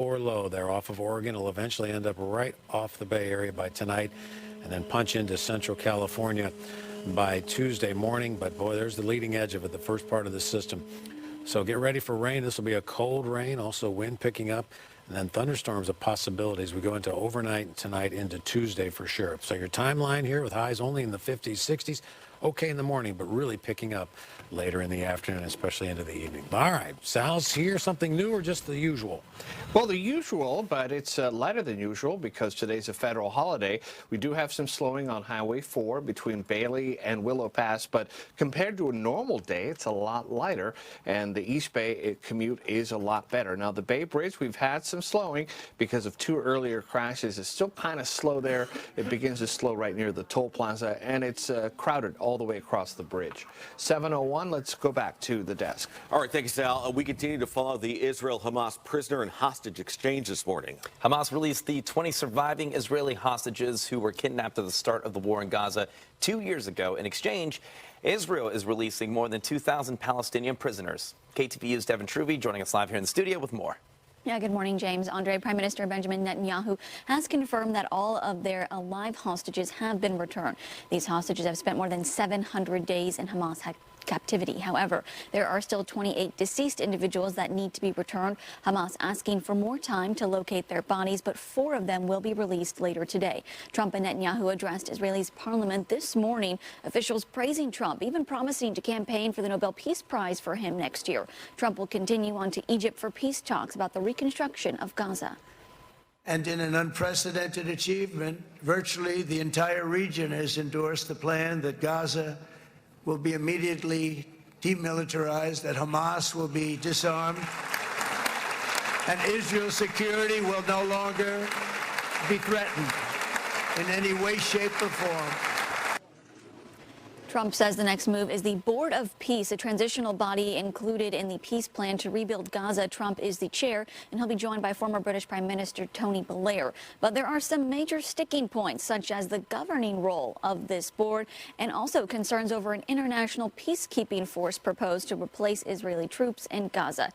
or low there off of Oregon. It'll eventually end up right off the Bay Area by tonight and then punch into Central California by Tuesday morning. But boy, there's the leading edge of it, the first part of the system. So get ready for rain. This will be a cold rain, also wind picking up, and then thunderstorms a possibility as we go into overnight tonight into Tuesday for sure. So your timeline here with highs only in the 50s, 60s. Okay in the morning, but really picking up later in the afternoon, especially into the evening. All right, Sal's here. Something new or just the usual? Well, the usual, but it's lighter than usual because today's a federal holiday. We do have some slowing on Highway 4 between Bailey and Willow Pass, but compared to a normal day, it's a lot lighter, and the East Bay commute is a lot better. Now, the Bay Bridge, we've had some slowing because of 2 earlier crashes. It's still kind of slow there. It begins to slow right near the toll plaza, and it's crowded all the way across the bridge. 7:01, let's go back to the desk. All right, thank you, Sal. We continue to follow the Israel-Hamas prisoner and hostage exchange this morning. Hamas released the 20 surviving Israeli hostages who were kidnapped at the start of the war in Gaza 2 years ago. In exchange, Israel is releasing more than 2,000 Palestinian prisoners. KTVU's Devin Truby joining us live here in the studio with more. Yeah, good morning, James. Andre, Prime Minister Benjamin Netanyahu has confirmed that all of their alive hostages have been returned. These hostages have spent more than 700 days in Hamas captivity. However, there are still 28 deceased individuals that need to be returned. Hamas asking for more time to locate their bodies, but 4 of them will be released later today. Trump and Netanyahu addressed Israel's parliament this morning, officials praising Trump, even promising to campaign for the Nobel Peace Prize for him next year. Trump will continue on to Egypt for peace talks about the reconstruction of Gaza. And in an unprecedented achievement, virtually the entire region has endorsed the plan that Gaza will be immediately demilitarized, that Hamas will be disarmed, and Israel's security will no longer be threatened in any way, shape, or form. Trump says the next move is the Board of Peace, a transitional body included in the peace plan to rebuild Gaza. Trump is the chair, and he'll be joined by former British Prime Minister Tony Blair. But there are some major sticking points, such as the governing role of this board, and also concerns over an international peacekeeping force proposed to replace Israeli troops in Gaza.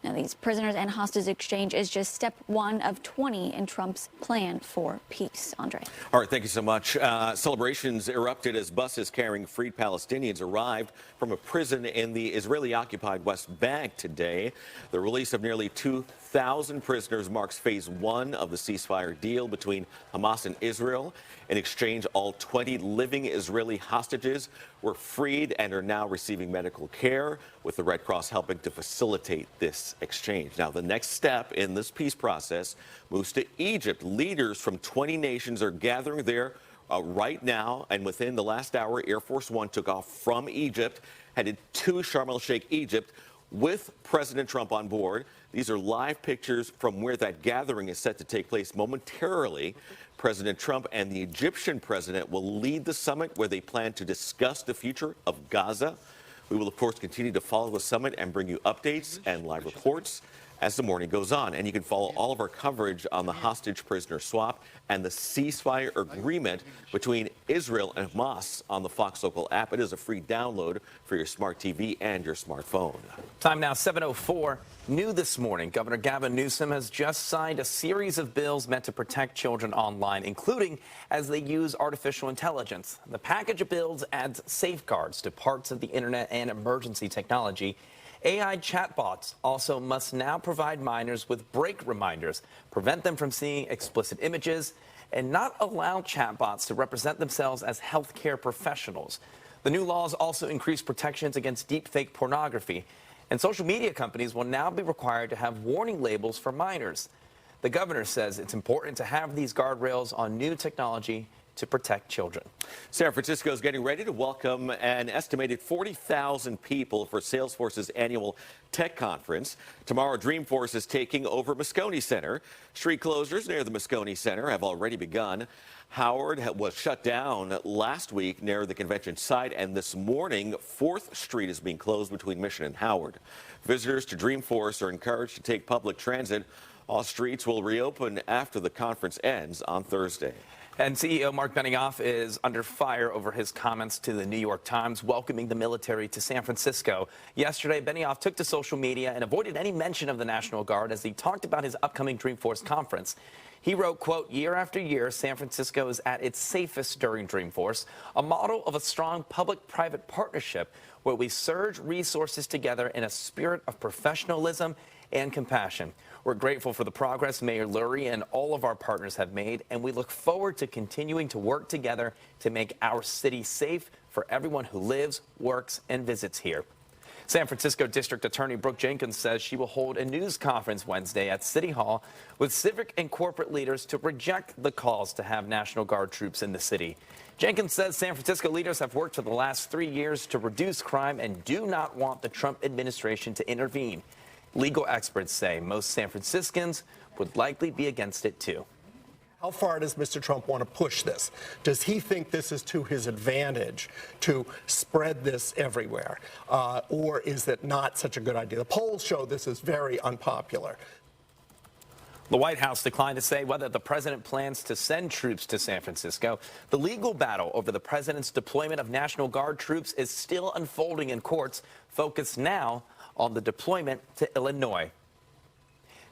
Now, these prisoners and hostage exchange is just step 1 of 20 in Trump's plan for peace. Andre. All right, thank you so much. Celebrations erupted as buses carrying freed Palestinians arrived from a prison in the Israeli-occupied West Bank today. The release of nearly 2,000 prisoners marks phase 1 of the ceasefire deal between Hamas and Israel. In exchange, all 20 living Israeli hostages were freed and are now receiving medical care, with the Red Cross helping to facilitate this exchange. Now, the next step in this peace process moves to Egypt. Leaders from 20 nations are gathering there right now, and within the last hour, Air Force One took off from Egypt, headed to Sharm el-Sheikh, Egypt, with President Trump on board. These are live pictures from where that gathering is set to take place momentarily. President Trump and the Egyptian president will lead the summit, where they plan to discuss the future of Gaza. We will, of course, continue to follow the summit and bring you updates and live reports as the morning goes on. And you can follow all of our coverage on the hostage prisoner swap and the ceasefire agreement between Israel and Hamas on the Fox Local app. It is a free download for your smart TV and your smartphone. Time now, 7:04. New this morning, Governor Gavin Newsom has just signed a series of bills meant to protect children online, including as they use artificial intelligence. The package of bills adds safeguards to parts of the internet and emergency technology. AI chatbots also must now provide minors with break reminders, prevent them from seeing explicit images, and not allow chatbots to represent themselves as healthcare professionals. The new laws also increase protections against deepfake pornography, and social media companies will now be required to have warning labels for minors. The governor says it's important to have these guardrails on new technology to protect children. San Francisco is getting ready to welcome an estimated 40,000 people for Salesforce's annual tech conference. Tomorrow, Dreamforce is taking over Moscone Center. Street closures near the Moscone Center have already begun. Howard was shut down last week near the convention site, and this morning, 4th Street is being closed between Mission and Howard. Visitors to Dreamforce are encouraged to take public transit. All streets will reopen after the conference ends on Thursday. And CEO Mark Benioff is under fire over his comments to the New York Times welcoming the military to San Francisco. Yesterday, Benioff took to social media and avoided any mention of the National Guard as he talked about his upcoming Dreamforce conference. He wrote, quote, "Year after year, San Francisco is at its safest during Dreamforce, a model of a strong public-private partnership where we surge resources together in a spirit of professionalism and compassion. We're grateful for the progress Mayor Lurie and all of our partners have made, and we look forward to continuing to work together to make our city safe for everyone who lives, works, and visits here." San Francisco District Attorney Brooke Jenkins says she will hold a news conference Wednesday at City Hall with civic and corporate leaders to reject the calls to have National Guard troops in the city. Jenkins says San Francisco leaders have worked for the last 3 years to reduce crime and do not want the Trump administration to intervene. Legal experts say most San Franciscans would likely be against it, too. How far does Mr. Trump want to push this? Does he think this is to his advantage to spread this everywhere? Or is it not such a good idea? The polls show this is very unpopular. The White House declined to say whether the president plans to send troops to San Francisco. The legal battle over the president's deployment of National Guard troops is still unfolding in courts, focused now on the deployment to Illinois.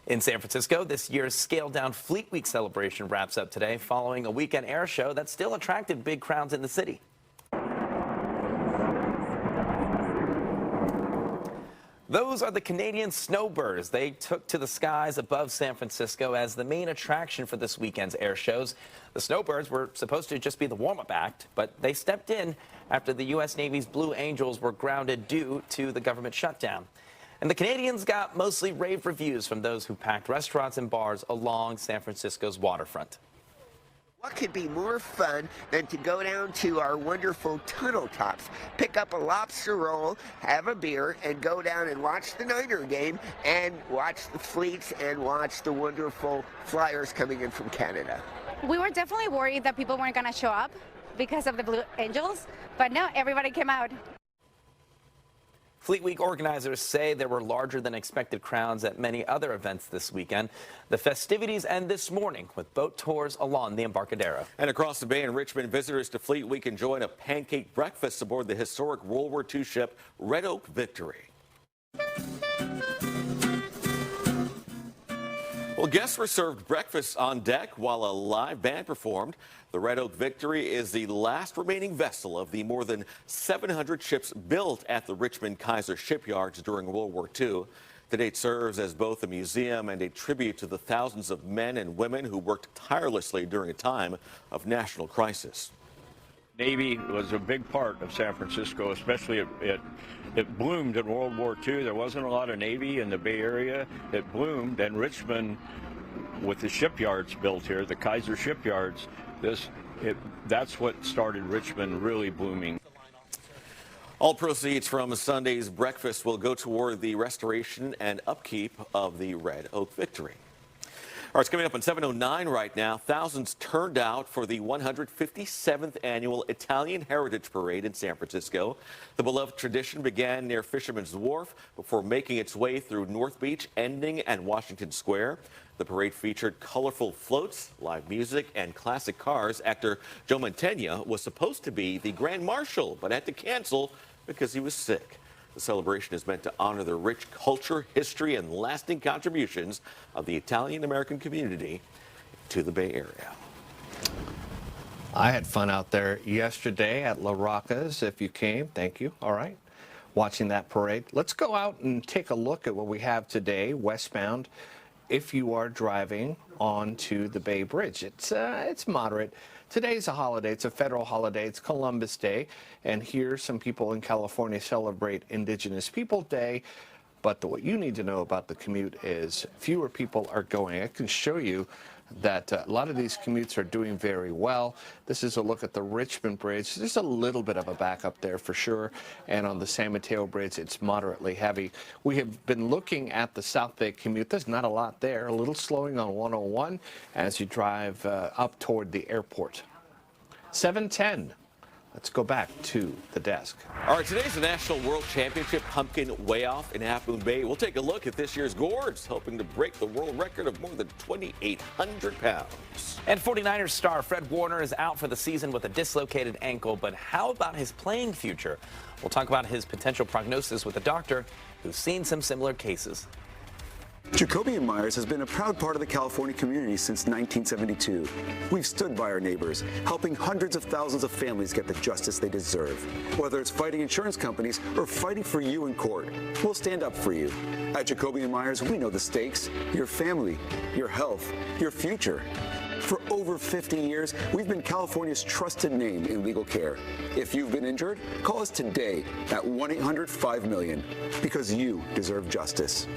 In San Francisco, this year's scaled-down Fleet Week celebration wraps up today following a weekend air show that still attracted big crowds in the city. Those are the Canadian snowbirds. They took to the skies above San Francisco as the main attraction for this weekend's air shows. The snowbirds were supposed to just be the warm-up act, but they stepped in after the U.S. Navy's Blue Angels were grounded due to the government shutdown. And the Canadians got mostly rave reviews from those who packed restaurants and bars along San Francisco's waterfront. What could be more fun than to go down to our wonderful tunnel tops, pick up a lobster roll, have a beer, and go down and watch the Niner game and watch the fleets and watch the wonderful Flyers coming in from Canada. We were definitely worried that people weren't going to show up because of the Blue Angels, but no, everybody came out. Fleet Week organizers say there were larger than expected crowds at many other events this weekend. The festivities end this morning with boat tours along the Embarcadero. And across the bay in Richmond, visitors to Fleet Week enjoyed a pancake breakfast aboard the historic World War II ship Red Oak Victory. Well, guests were served breakfast on deck while a live band performed. The Red Oak Victory is the last remaining vessel of the more than 700 ships built at the Richmond Kaiser shipyards during World War II. Today it serves as both a museum and a tribute to the thousands of men and women who worked tirelessly during a time of national crisis. Navy was a big part of San Francisco, especially it bloomed in World War II. There wasn't a lot of Navy in the Bay Area. It bloomed, and Richmond, with the shipyards built here, the Kaiser shipyards, that's what started Richmond really blooming. All proceeds from Sunday's breakfast will go toward the restoration and upkeep of the Red Oak Victory. All right, it's coming up on 7:09 right now. Thousands turned out for the 157th annual Italian Heritage Parade in San Francisco. The beloved tradition began near Fisherman's Wharf before making its way through North Beach, ending at Washington Square. The parade featured colorful floats, live music, and classic cars. Actor Joe Mantegna was supposed to be the Grand Marshal, but had to cancel because he was sick. The celebration is meant to honor the rich culture, history, and lasting contributions of the Italian-American community to the Bay Area. I had fun out there yesterday at La Rocca's. If you came, thank you. All right. Watching that parade. Let's go out and take a look at what we have today, westbound. If you are driving onto the Bay Bridge, it's moderate. Today's a holiday. It's a federal holiday. It's Columbus Day. And here some people in California celebrate Indigenous People Day. But what you need to know about the commute is fewer people are going. I can show you that a lot of these commutes are doing very well. This is a look at the Richmond Bridge. There's a little bit of a backup there for sure. And on the San Mateo Bridge, it's moderately heavy. We have been looking at the South Bay commute. There's not a lot there. A little slowing on 101 as you drive up toward the airport. 710. Let's go back to the desk. All right, today's the National World Championship Pumpkin Weigh-Off in Half Moon Bay. We'll take a look at this year's gourds, hoping to break the world record of more than 2,800 pounds. And 49ers star Fred Warner is out for the season with a dislocated ankle, but how about his playing future? We'll talk about his potential prognosis with a doctor who's seen some similar cases. Jacoby & Myers has been a proud part of the California community since 1972. We've stood by our neighbors, helping hundreds of thousands of families get the justice they deserve. Whether it's fighting insurance companies or fighting for you in court, we'll stand up for you. At Jacoby & Myers, we know the stakes: your family, your health, your future. For over 50 years, we've been California's trusted name in legal care. If you've been injured, call us today at 1-800-5-MILLION, because you deserve justice.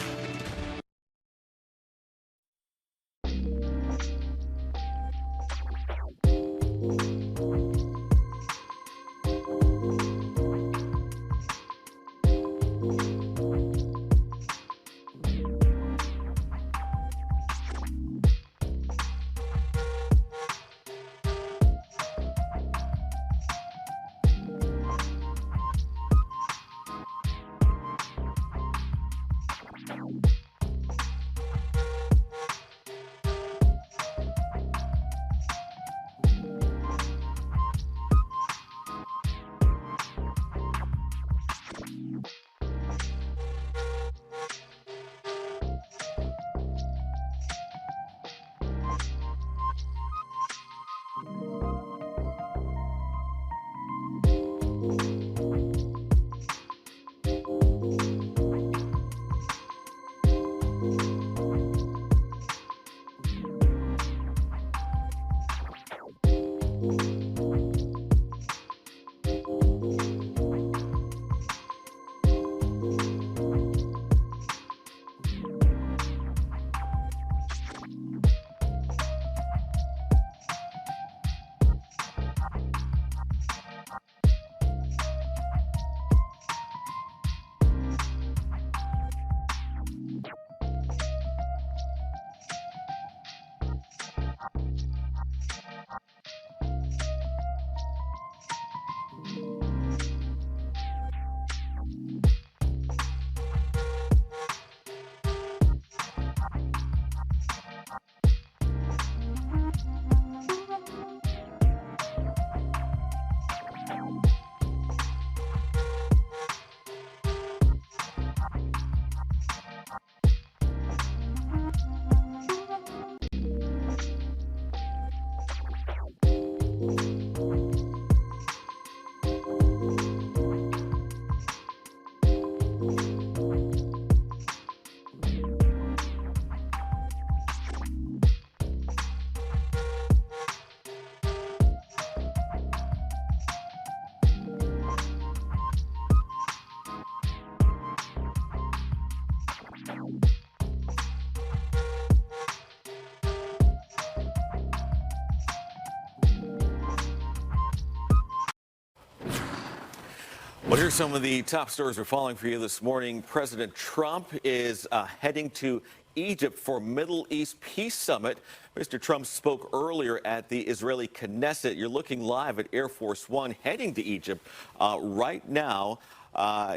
Well, here's some of the top stories we're following for you this morning. President Trump is heading to Egypt for Middle East Peace Summit. Mr. Trump spoke earlier at the Israeli Knesset. You're looking live at Air Force One heading to Egypt right now.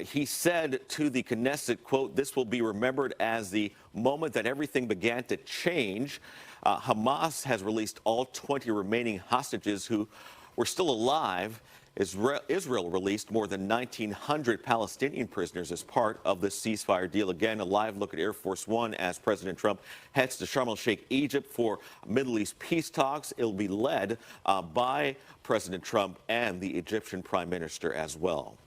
He said to the Knesset, quote, "This will be remembered as the moment that everything began to change." Hamas has released all 20 remaining hostages who were still alive. Israel released more than 1,900 Palestinian prisoners as part of the ceasefire deal. Again, a live look at Air Force One as President Trump heads to Sharm el-Sheikh, Egypt for Middle East peace talks. It'll be led by President Trump and the Egyptian Prime Minister as well.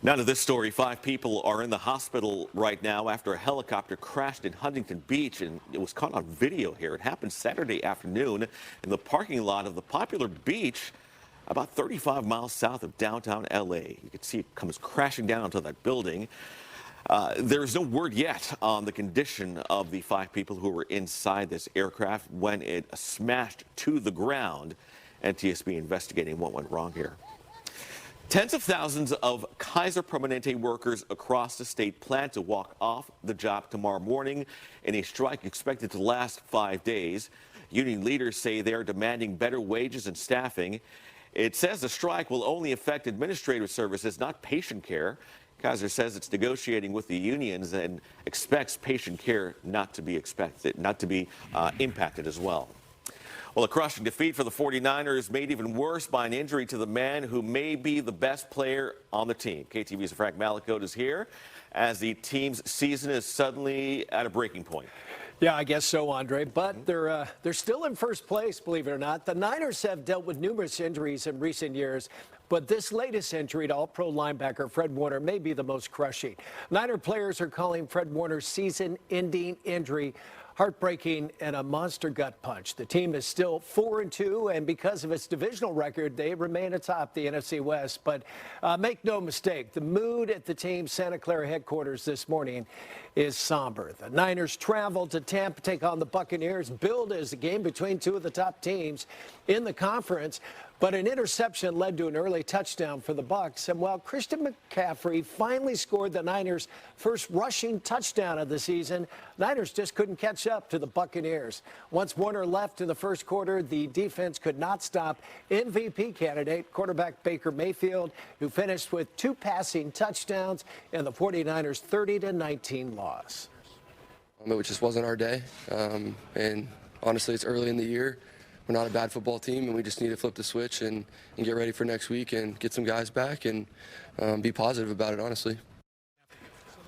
Now to this story. 5 people are in the hospital right now after a helicopter crashed in Huntington Beach, and it was caught on video here. It happened Saturday afternoon in the parking lot of the popular beach about 35 miles south of downtown L.A. You can see it comes crashing down onto that building. There is no word yet on the condition of the 5 people who were inside this aircraft when it smashed to the ground. NTSB investigating what went wrong here. Tens of thousands of Kaiser Permanente workers across the state plan to walk off the job tomorrow morning in a strike expected to last 5 days. Union leaders say they are demanding better wages and staffing. It says the strike will only affect administrative services, not patient care. Kaiser says it's negotiating with the unions and expects patient care not to be impacted as well. Well, a crushing defeat for the 49ers made even worse by an injury to the man who may be the best player on the team. KTVU's Frank Malicote is here as the team's season is suddenly at a breaking point. Yeah, I guess so, Andre, but they're still in first place, believe it or not. The Niners have dealt with numerous injuries in recent years, but this latest injury to All-Pro linebacker Fred Warner may be the most crushing. Niner players are calling Fred Warner's season-ending injury heartbreaking and a monster gut punch. The team is still 4-2, and because of its divisional record, they remain atop the NFC West. But make no mistake, the mood at the team's Santa Clara headquarters this morning is somber. The Niners travel to Tampa, take on the Buccaneers, billed as a game between two of the top teams in the conference. But an interception led to an early touchdown for the Bucs. And while Christian McCaffrey finally scored the Niners' first rushing touchdown of the season, Niners just couldn't catch up to the Buccaneers. Once Warner left in the first quarter, the defense could not stop MVP candidate quarterback Baker Mayfield, who finished with 2 passing touchdowns in the 49ers' 30-19 loss. It just wasn't our day. And honestly, it's early in the year. We're not a bad football team, and we just need to flip the switch and get ready for next week and get some guys back and be positive about it, honestly.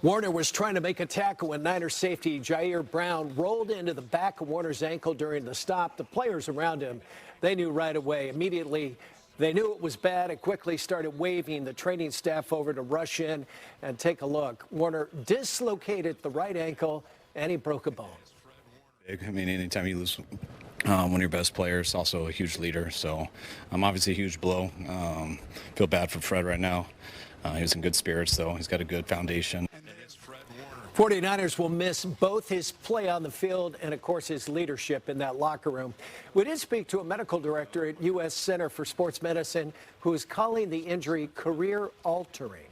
Warner was trying to make a tackle when Niners safety Jair Brown rolled into the back of Warner's ankle during the stop. The players around him, they knew right away. Immediately, they knew it was bad and quickly started waving the training staff over to rush in and take a look. Warner dislocated the right ankle, and he broke a bone. I mean, anytime you lose one of your best players, also a huge leader. So obviously a huge blow. Feel bad for Fred right now. He was in good spirits, though. He's got a good foundation. 49ers will miss both his play on the field and, of course, his leadership in that locker room. We did speak to a medical director at U.S. Center for Sports Medicine who is calling the injury career-altering.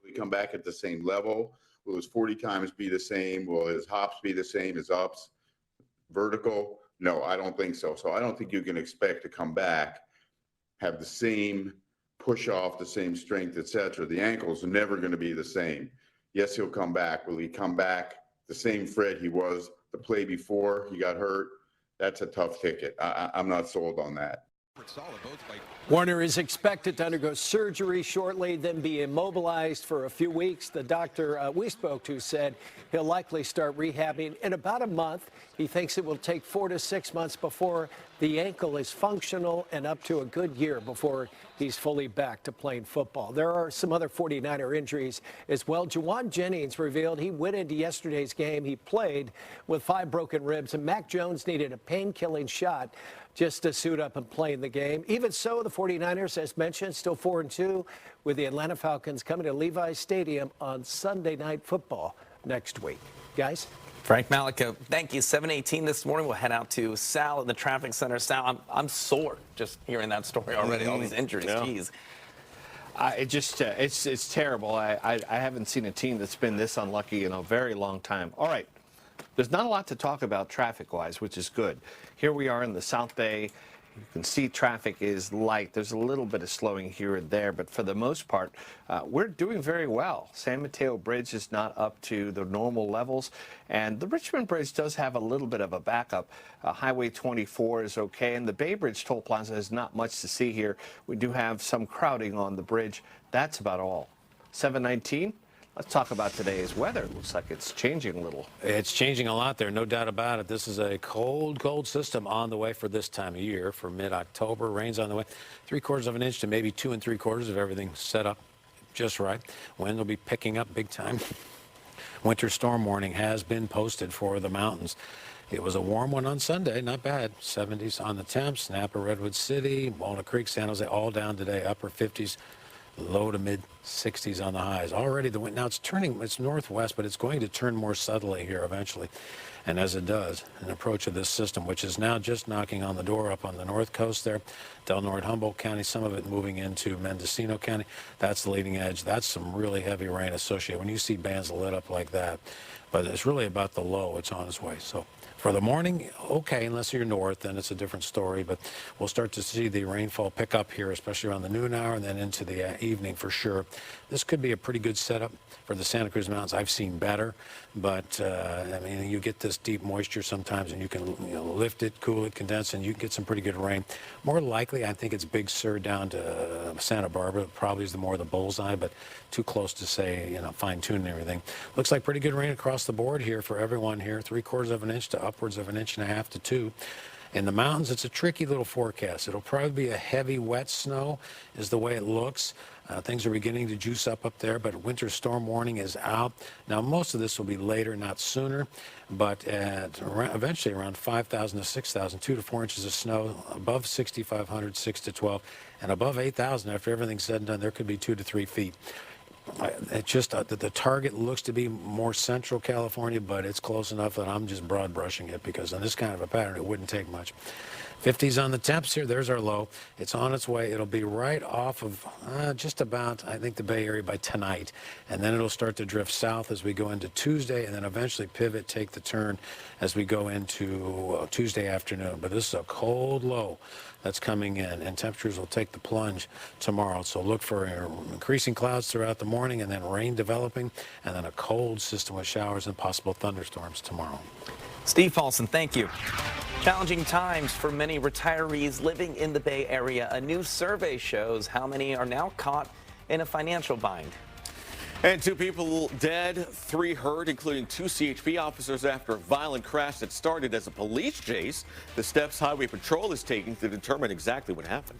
We come back at the same level. Will his 40 times be the same? Will his hops be the same, his ups? Vertical? No, I don't think so. So I don't think you can expect to come back, have the same push off, the same strength, etc. The ankles are never going to be the same. Yes, he'll come back. Will he come back the same Fred he was the play before he got hurt? That's a tough ticket. I'm not sold on that. Warner is expected to undergo surgery shortly, then be immobilized for a few weeks. The doctor we spoke to said he'll likely start rehabbing in about a month. He thinks it will take 4 to 6 months before the ankle is functional and up to a good year before he's fully back to playing football. There are some other 49er injuries as well. Juwan Jennings revealed he went into yesterday's game. He played with 5 broken ribs, and Mac Jones needed a pain-killing shot just to suit up and play in the game. Even so, the 49ers, as mentioned, still 4-2 with the Atlanta Falcons coming to Levi's Stadium on Sunday Night Football next week. Guys? Frank Malicote, thank you. 7:18 this morning. We'll head out to Sal at the traffic center. Sal, I'm sore just hearing that story already. All these injuries. Yeah. Jeez. It's terrible. I haven't seen a team that's been this unlucky in a very long time. All right. There's not a lot to talk about traffic-wise, which is good. Here we are in the South Bay. You can see traffic is light. There's a little bit of slowing here and there, but for the most part, we're doing very well. San Mateo Bridge is not up to the normal levels, and the Richmond Bridge does have a little bit of a backup. Highway 24 is okay, and the Bay Bridge Toll Plaza has not much to see here. We do have some crowding on the bridge. That's about all. 7:19. Let's talk about today's weather. It looks like it's changing a little. It's changing a lot there, no doubt about it. This is a cold system on the way for this time of year, for mid-October. Rain's on the way. 3/4 of an inch to maybe 2 3/4 if everything's set up just right. Wind will be picking up big time. Winter storm warning has been posted for the mountains. It was a warm one on Sunday, not bad. 70s on the temps, Napa, Redwood City, Walnut Creek, San Jose, all down today, upper 50s. Low to mid 60s on the highs. Already the wind, now it's northwest, but it's going to turn more subtly here eventually. And as it does, an approach of this system, which is now just knocking on the door up on the north coast there, Del Norte, Humboldt County, some of it moving into Mendocino County. That's the leading edge. That's some really heavy rain associated when you see bands lit up like that. But it's really about the low. It's on its way. So For the morning, okay, unless you're north, then it's a different story. But we'll start to see the rainfall pick up here, especially around the noon hour and then into the evening for sure. This could be a pretty good setup for the Santa Cruz Mountains. I've seen better, but I mean, you get this deep moisture sometimes, and you can lift it, cool it, condense, and you can get some pretty good rain. More likely, I think it's Big Sur down to Santa Barbara. Probably is the more the bullseye, but too close to say, fine tuning everything. Looks like pretty good rain across the board here for everyone here. 3/4 of an inch to upwards of 1.5 inches to 2. In the mountains, it's a tricky little forecast. It'll probably be a heavy, wet snow is the way it looks. Things are beginning to juice up there, but winter storm warning is out. Now, most of this will be later, not sooner, but eventually around 5,000 to 6,000, 2 to 4 inches of snow, above 6,500, 6 to 12, and above 8,000, after everything's said and done, there could be 2 to 3 feet. It's just that the target looks to be more central California, but it's close enough that I'm just broad brushing it, because on this kind of a pattern, it wouldn't take much. 50s on the temps here. There's our low. It's on its way. It'll be right off of just about, I think, the Bay Area by tonight. And then it'll start to drift south as we go into Tuesday, and then eventually pivot, take the turn as we go into Tuesday afternoon. But this is a cold low that's coming in, and temperatures will take the plunge tomorrow. So look for increasing clouds throughout the morning, and then rain developing, and then a cold system with showers and possible thunderstorms tomorrow. Steve Paulson, thank you. Challenging times for many retirees living in the Bay Area. A new survey shows how many are now caught in a financial bind. And 2 people dead, 3 hurt, including 2 CHP officers after a violent crash that started as a police chase. The steps Highway Patrol is taking to determine exactly what happened.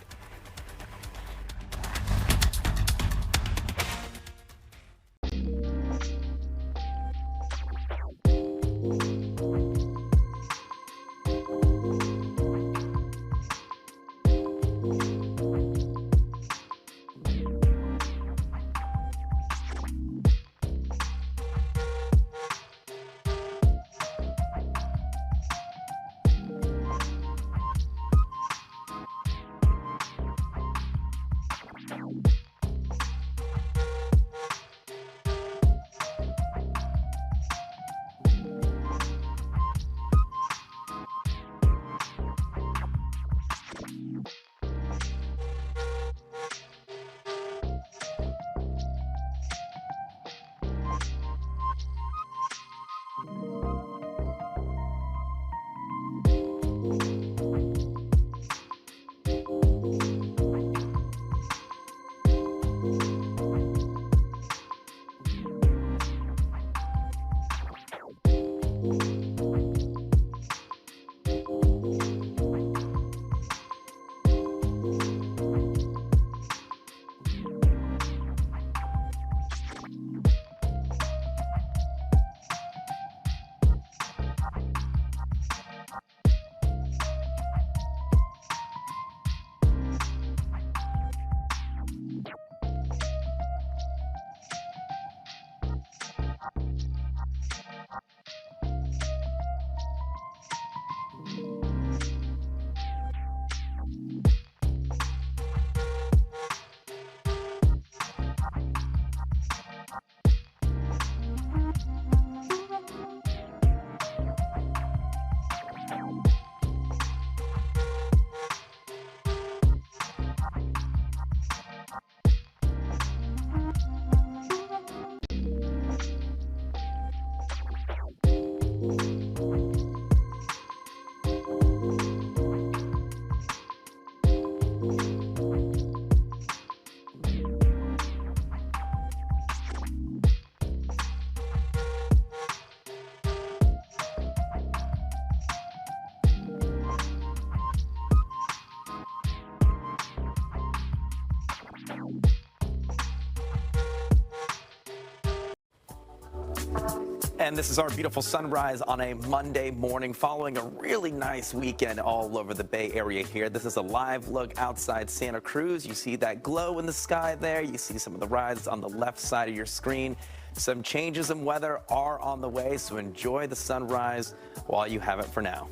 And this is our beautiful sunrise on a Monday morning following a really nice weekend all over the Bay Area here. This is a live look outside Santa Cruz. You see that glow in the sky there. You see some of the rides on the left side of your screen. Some changes in weather are on the way, so enjoy the sunrise while you have it for now.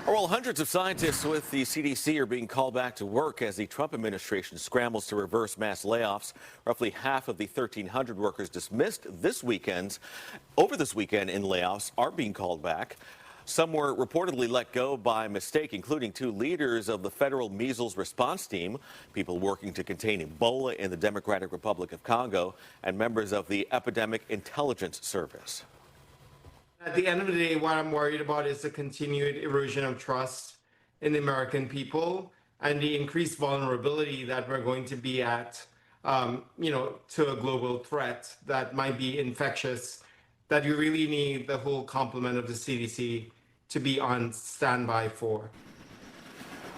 Well, hundreds of scientists with the CDC are being called back to work as the Trump administration scrambles to reverse mass layoffs. Roughly half of the 1,300 workers dismissed over this weekend in layoffs are being called back. Some were reportedly let go by mistake, including 2 leaders of the federal measles response team, people working to contain Ebola in the Democratic Republic of Congo, and members of the Epidemic Intelligence Service. At the end of the day, what I'm worried about is the continued erosion of trust in the American people and the increased vulnerability that we're going to be at, to a global threat that might be infectious, that you really need the whole complement of the CDC to be on standby for.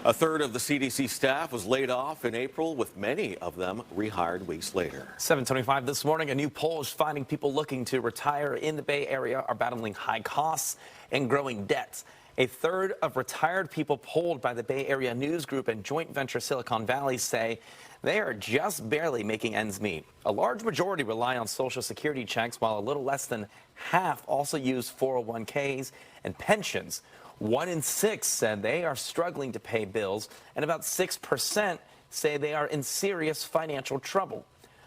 A third of the CDC staff was laid off in April, with many of them rehired weeks later. 7:25 this morning, a new poll is finding people looking to retire in the Bay Area are battling high costs and growing debts. A third of retired people polled by the Bay Area News Group and joint venture Silicon Valley say they are just barely making ends meet. A large majority rely on Social Security checks, while a little less than half also use 401ks and pensions. 1 in 6 said they are struggling to pay bills, and about 6% say they are in serious financial trouble.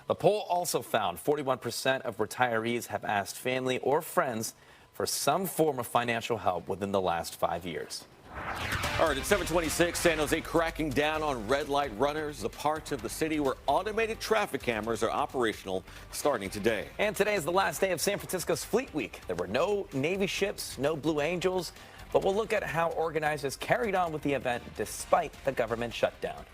The poll also found 41% of retirees have asked family or friends for some form of financial help within the last 5 years. All right, at 7:26, San Jose cracking down on red light runners, the parts of the city where automated traffic cameras are operational starting today. And today is the last day of San Francisco's Fleet Week. There were no Navy ships, no Blue Angels, but we'll look at how organizers carried on with the event despite the government shutdown.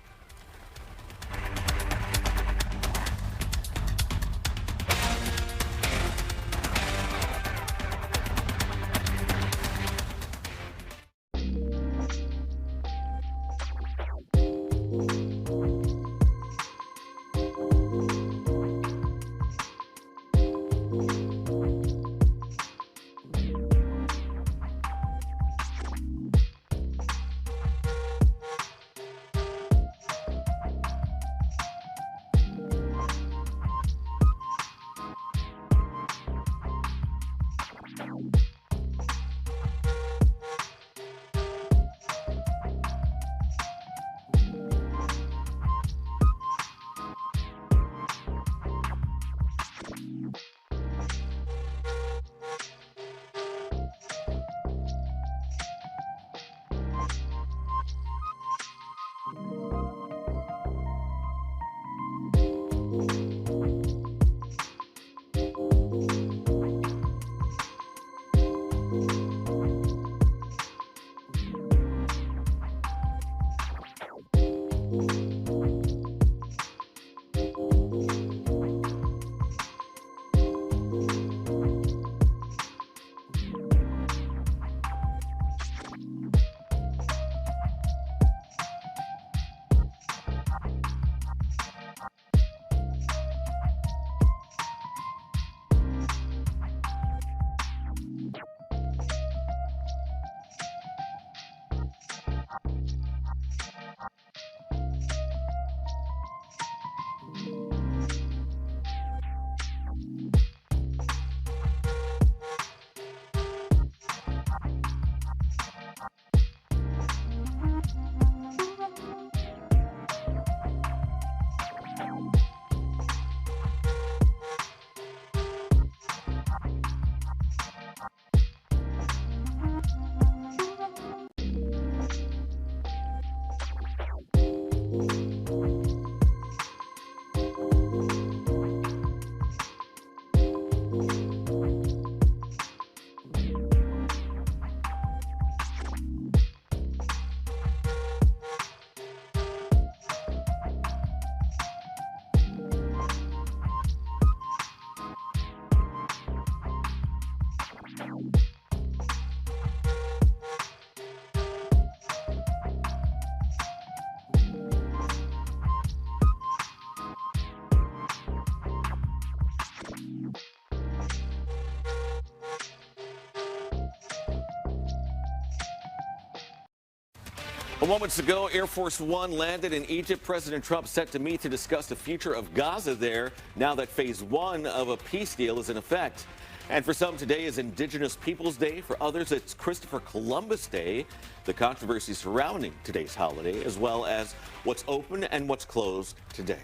Well, moments ago, Air Force One landed in Egypt. President Trump set to meet to discuss the future of Gaza there now that phase 1 of a peace deal is in effect. And for some, today is Indigenous Peoples Day. For others, it's Christopher Columbus Day. The controversy surrounding today's holiday, as well as what's open and what's closed today.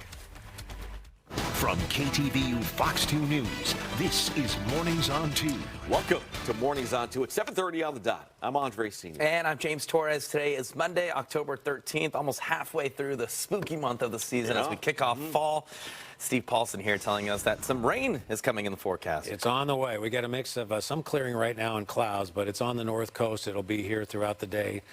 From KTVU Fox 2 News, this is Mornings on 2. Welcome to Mornings on 2 at 7:30 on the dot. I'm Andre Senior. And I'm James Torres. Today is Monday, October 13th, almost halfway through the spooky month of the season as we kick off fall. Steve Paulson here telling us that some rain is coming in the forecast. It's on the way. We got a mix of some clearing right now and clouds, but it's on the north coast. It'll be here throughout the day.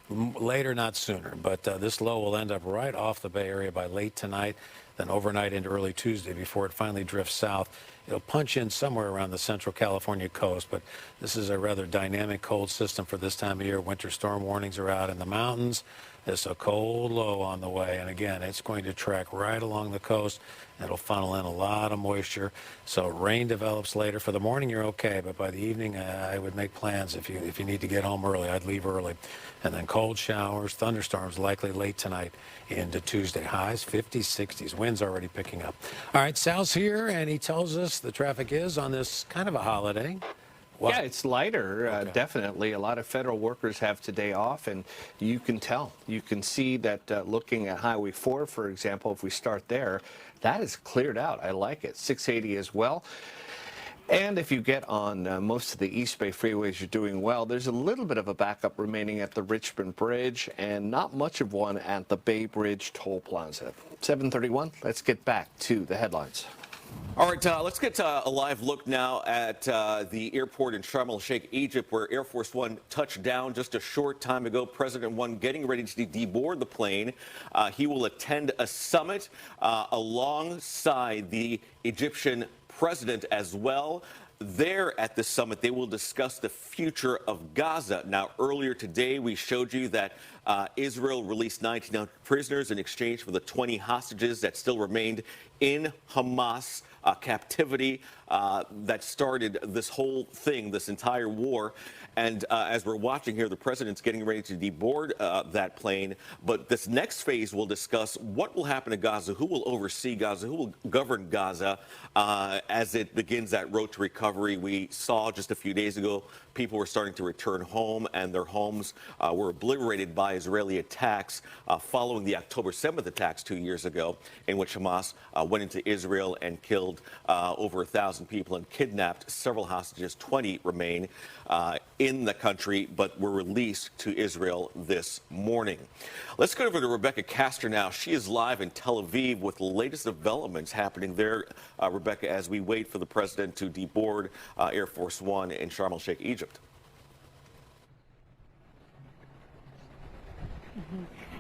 Later, not sooner. But this low will end up right off the Bay Area by late tonight, then overnight into early Tuesday before it finally drifts south. It'll punch in somewhere around the central California coast, but this is a rather dynamic cold system for this time of year. Winter storm warnings are out in the mountains. There's a cold low on the way, and again, it's going to track right along the coast. It'll funnel in a lot of moisture, so rain develops later. For the morning, you're okay, but by the evening, I would make plans if you need to get home early. I'd leave early. And then cold showers, thunderstorms likely late tonight into Tuesday. Highs 50s, 60s. Winds already picking up. All right, Sal's here, and he tells us the traffic is on this kind of a holiday. Yeah, it's lighter, definitely. A lot of federal workers have today off, and you can tell. You can see that looking at Highway 4, for example, if we start there, that is cleared out. I like it. 680 as well. And if you get on most of the East Bay freeways, you're doing well. There's a little bit of a backup remaining at the Richmond Bridge and not much of one at the Bay Bridge Toll Plaza. 7:31, let's get back to the headlines. All right, let's get a live look now at the airport in Sharm el-Sheikh, Egypt, where Air Force One touched down just a short time ago. President One getting ready to deboard the plane. He will attend a summit alongside the Egyptian president as well. There at the summit, they will discuss the future of Gaza. Now, earlier today, we showed you that Israel released 19 prisoners in exchange for the 20 hostages that still remained in Hamas captivity that started this whole thing, this entire war. And as we're watching here, the president's getting ready to deboard that plane. But this next phase will discuss what will happen to Gaza, who will oversee Gaza, who will govern Gaza as it begins that road to recovery. We saw just a few days ago, people were starting to return home, and their homes were obliterated by Israeli attacks following the October 7th attacks 2 years ago, in which Hamas went into Israel and killed over 1,000 people and kidnapped several hostages. 20 remain in the country, but were released to Israel this morning. Let's go over to Rebecca Castor now. She is live in Tel Aviv with the latest developments happening there, Rebecca, as we wait for the president to deboard Air Force One in Sharm el-Sheikh, Egypt.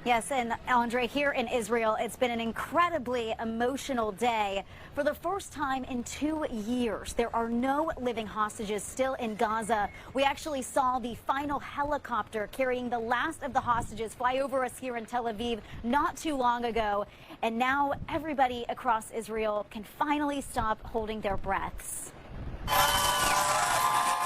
Yes, and Andre, here in Israel, it's been an incredibly emotional day. For the first time in 2 years, there are no living hostages still in Gaza. We actually saw the final helicopter carrying the last of the hostages fly over us here in Tel Aviv not too long ago. And now everybody across Israel can finally stop holding their breaths.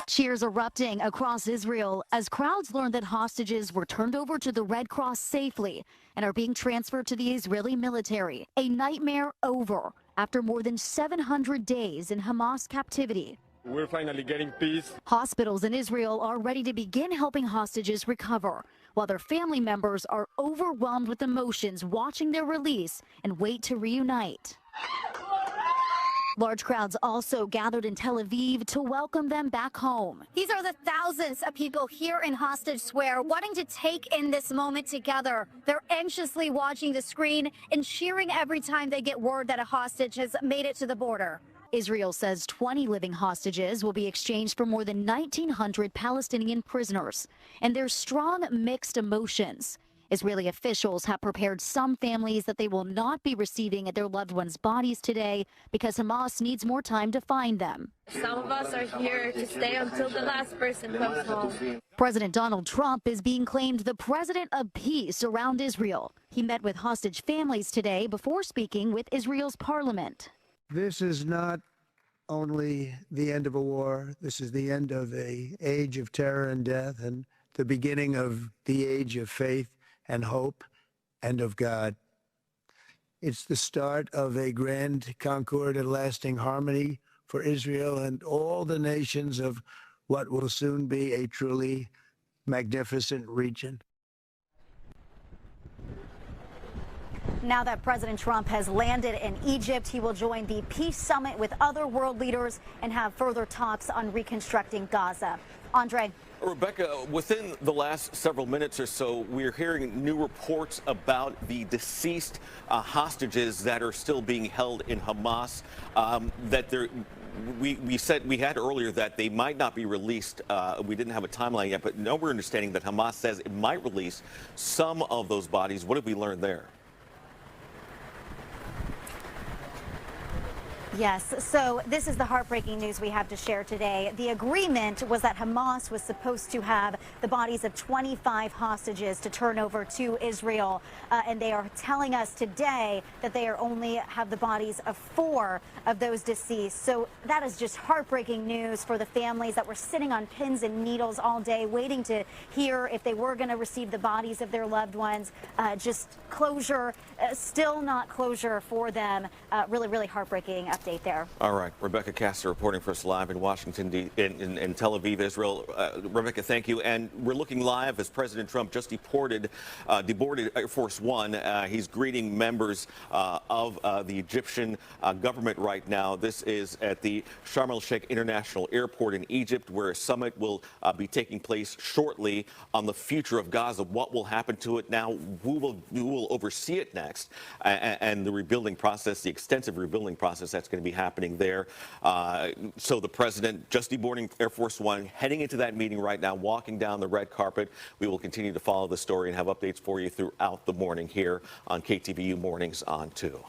Cheers erupting across Israel as crowds learned that hostages were turned over to the Red Cross safely and are being transferred to the Israeli military. A nightmare over after more than 700 days in Hamas captivity. We're finally getting peace. Hospitals in Israel are ready to begin helping hostages recover, while their family members are overwhelmed with emotions watching their release and wait to reunite. Large crowds also gathered in Tel Aviv to welcome them back home. These are the thousands of people here in Hostage Square wanting to take in this moment together. They're anxiously watching the screen and cheering every time they get word that a hostage has made it to the border. Israel says 20 living hostages will be exchanged for more than 1,900 Palestinian prisoners. And there's strong mixed emotions. Israeli officials have prepared some families that they will not be receiving their loved ones' bodies today because Hamas needs more time to find them. Some of us are here to stay until the last person comes home. President Donald Trump is being claimed the president of peace around Israel. He met with hostage families today before speaking with Israel's parliament. This is not only the end of a war. This is the end of an age of terror and death and the beginning of the age of faith and hope and of God. It's the start of a grand concord and lasting harmony for Israel and all the nations of what will soon be a truly magnificent region. Now that President Trump has landed in Egypt, he will join the peace summit with other world leaders and have further talks on reconstructing Gaza. Andre. Rebecca, within the last several minutes or so, we're hearing new reports about the deceased hostages that are still being held in Hamas. We said we had earlier that they might not be released. We didn't have a timeline yet, but now we're understanding that Hamas says it might release some of those bodies. What have we learned there? Yes, so this is the heartbreaking news we have to share today. The agreement was that Hamas was supposed to have the bodies of 25 hostages to turn over to Israel, and they are telling us today that they are only have the bodies of 4 of those deceased. So that is just heartbreaking news for the families that were sitting on pins and needles all day waiting to hear if they were going to receive the bodies of their loved ones. Just closure, still not closure for them. Really, really heartbreaking update there. All right, Rebecca Castor reporting for us live in Washington, in Tel Aviv, Israel. Rebecca, thank you. And we're looking live as President Trump just deboarded Air Force One. He's greeting members of the Egyptian government right now. This is at the Sharm el-Sheikh International Airport in Egypt, where a summit will be taking place shortly on the future of Gaza. What will happen to it now? Who will oversee it next? And the rebuilding process, the extensive rebuilding process that's going to be happening there. So the president just deboarding Air Force One, heading into that meeting right now, walking down the red carpet. We will continue to follow the story and have updates for you throughout the morning here on KTVU Mornings on 2.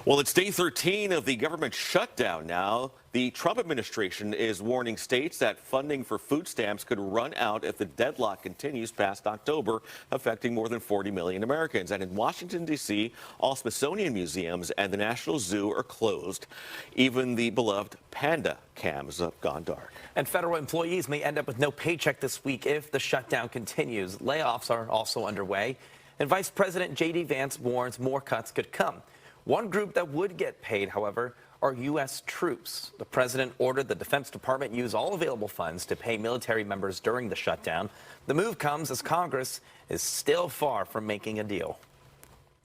Well, it's day 13 of the government shutdown now. The Trump administration is warning states that funding for food stamps could run out if the deadlock continues past October, affecting more than 40 million Americans. And in Washington, D.C., all Smithsonian museums and the National Zoo are closed. Even the beloved panda cams have gone dark. And federal employees may end up with no paycheck this week if the shutdown continues. Layoffs are also underway. And Vice President J.D. Vance warns more cuts could come. One group that would get paid, however, are U.S. troops. The president ordered the Defense Department use all available funds to pay military members during the shutdown. The move comes as Congress is still far from making a deal.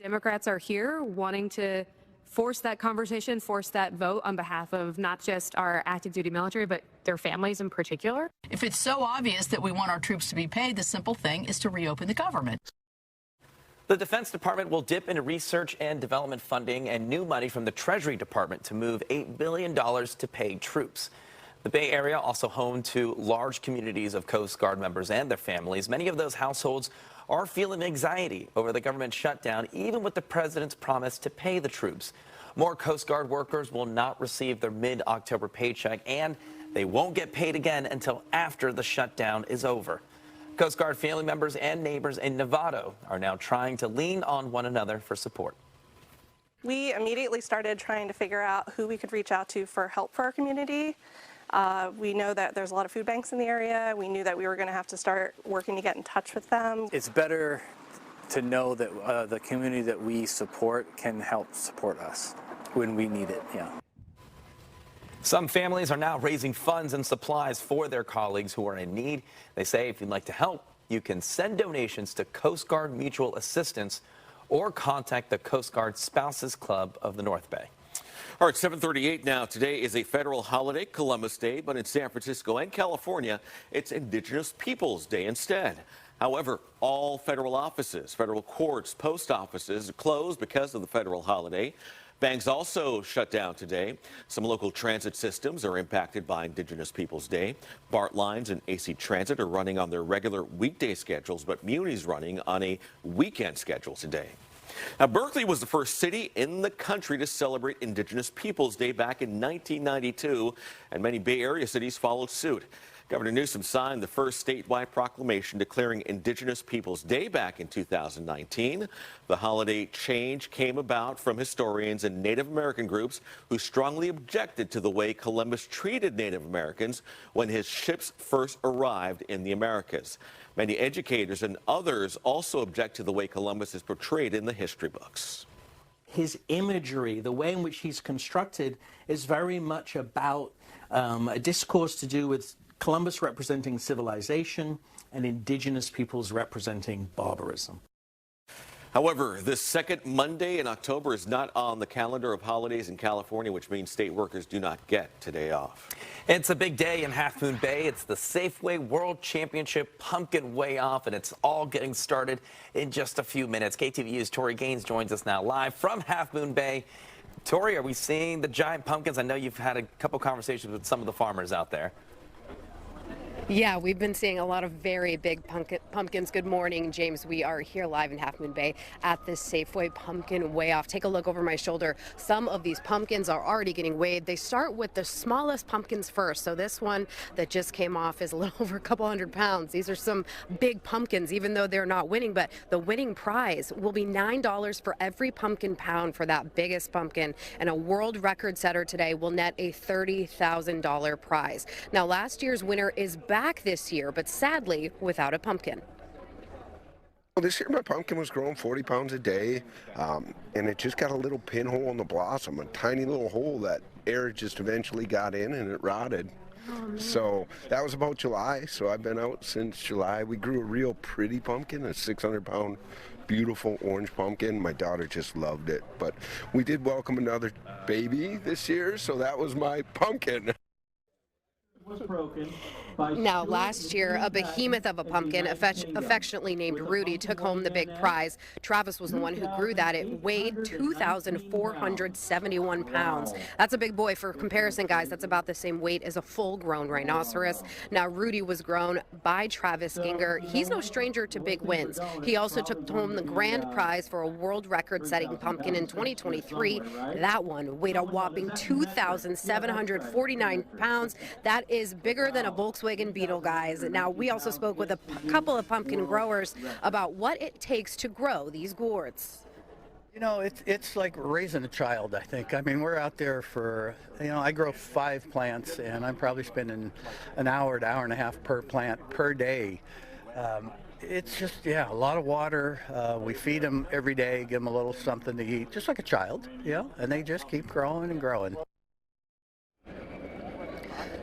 Democrats are here wanting to force that conversation, force that vote on behalf of not just our active duty military, but their families in particular. If it's so obvious that we want our troops to be paid, the simple thing is to reopen the government. The Defense Department will dip into research and development funding and new money from the Treasury Department to move $8 billion to paid troops. The Bay Area also home to large communities of Coast Guard members and their families. Many of those households are feeling anxiety over the government shutdown, even with the president's promise to pay the troops. More Coast Guard workers will not receive their mid-October paycheck, and they won't get paid again until after the shutdown is over. Coast Guard family members and neighbors in Novato are now trying to lean on one another for support. We immediately started trying to figure out who we could reach out to for help for our community. We know that there's a lot of food banks in the area. We knew that we were going to have to start working to get in touch with them. It's better to know that the community that we support can help support us when we need it. Yeah. Some families are now raising funds and supplies for their colleagues who are in need. They say if you'd like to help, you can send donations to Coast Guard Mutual Assistance or contact the Coast Guard Spouses Club of the North Bay. All right, 7:38 now. Today is a federal holiday, Columbus Day, but in San Francisco and California, it's Indigenous Peoples Day instead. However, all federal offices, federal courts, post offices are closed because of the federal holiday. Banks also shut down today. Some local transit systems are impacted by Indigenous Peoples Day. BART lines and AC Transit are running on their regular weekday schedules, but Muni's running on a weekend schedule today. Now, Berkeley was the first city in the country to celebrate Indigenous Peoples Day back in 1992, and many Bay Area cities followed suit. Governor Newsom signed the first statewide proclamation declaring Indigenous Peoples Day back in 2019. The holiday change came about from historians and Native American groups who strongly objected to the way Columbus treated Native Americans when his ships first arrived in the Americas. Many educators and others also object to the way Columbus is portrayed in the history books. his imagery, the way in which he's constructed, is very much about a discourse to do with Columbus representing civilization and indigenous peoples representing barbarism. However, this second Monday in October is not on the calendar of holidays in California, which means state workers do not get today off. It's a big day in Half Moon Bay. It's the Safeway World Championship Pumpkin Way Off, and it's all getting started in just a few minutes. KTVU's Tori Gaines joins us now live from Half Moon Bay. Tori, are we seeing the giant pumpkins? I know you've had a couple conversations with some of the farmers out there. Yeah, we've been seeing a lot of very big pumpkins. Good morning, James. We are here live in Half Moon Bay at the Safeway Pumpkin Weigh Off. Take a look over my shoulder. Some of these pumpkins are already getting weighed. They start with the smallest pumpkins first. So this one that just came off is a little over a couple 100 pounds. These are some big pumpkins, even though they're not winning. But the winning prize will be $9 for every pumpkin pound for that biggest pumpkin. And a world record setter today will net a $30,000 prize. Now, last year's winner is back this year, but sadly without a pumpkin. Well, this year my pumpkin was growing 40 pounds a day, and it just got a little pinhole in the blossom, a tiny little hole that air just eventually got in and it rotted. So that was about July, so I've been out since July. We grew a real pretty pumpkin, a 600-pound beautiful orange pumpkin. My daughter just loved it, but we did welcome another baby this year, so that was my pumpkin. Was broken. Now, last year, a behemoth of a pumpkin, affectionately named Rudy, took home the big prize. Travis was the one who grew that. It weighed 2,471 pounds. That's a big boy. For comparison, guys, that's about the same weight as a full-grown rhinoceros. Now, Rudy was grown by Travis Ginger. He's no stranger to big wins. He also took home the grand prize for a world record-setting pumpkin in 2023. That one weighed a whopping 2,749 pounds. That is bigger than a Volkswagen Beetle, guys. Now, we also spoke with a couple of pumpkin growers about what it takes to grow these gourds. You know, it's like raising a child, I think. I mean, we're out there for, I grow 5 plants, and I'm probably spending an hour to hour and a half per plant per day. It's just, a lot of water. We feed them every day, give them a little something to eat, just like a child, and they just keep growing and growing.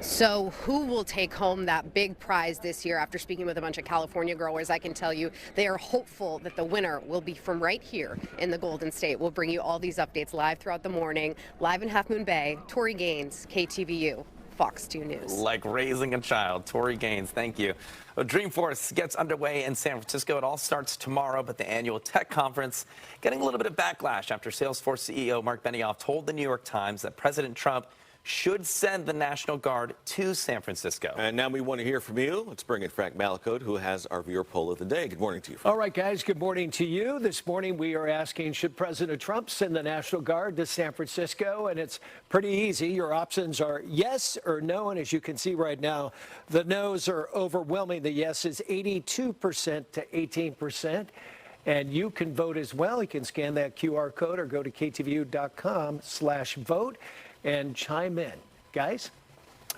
So who will take home that big prize this year? After speaking with a bunch of California growers, I can tell you they are hopeful that the winner will be from right here in the Golden State. We'll bring you all these updates live throughout the morning. Live in Half Moon Bay, Tori Gaines, KTVU, Fox 2 News. Like raising a child. Tori Gaines, thank you. Well, Dreamforce gets underway in San Francisco. It all starts tomorrow, but the annual tech conference getting a little bit of backlash after Salesforce CEO Mark Benioff told the New York Times that President Trump should send the National Guard to San Francisco. And now we want to hear from you. Let's bring in Frank Malakote, who has our viewer poll of the day. Good morning to you, Frank. All right, guys, good morning to you. This morning we are asking, should President Trump send the National Guard to San Francisco? And it's pretty easy. Your options are yes or no. And as you can see right now, the no's are overwhelming. The yes is 82% to 18%. And you can vote as well. You can scan that QR code or go to ktvu.com/vote. and chime in. Guys?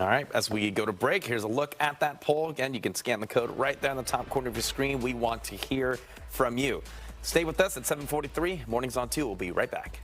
All right, as we go to break, here's a look at that poll. Again, you can scan the code right there in the top corner of your screen. We want to hear from you. Stay with us at 7:43. Mornings on 2. We'll be right back.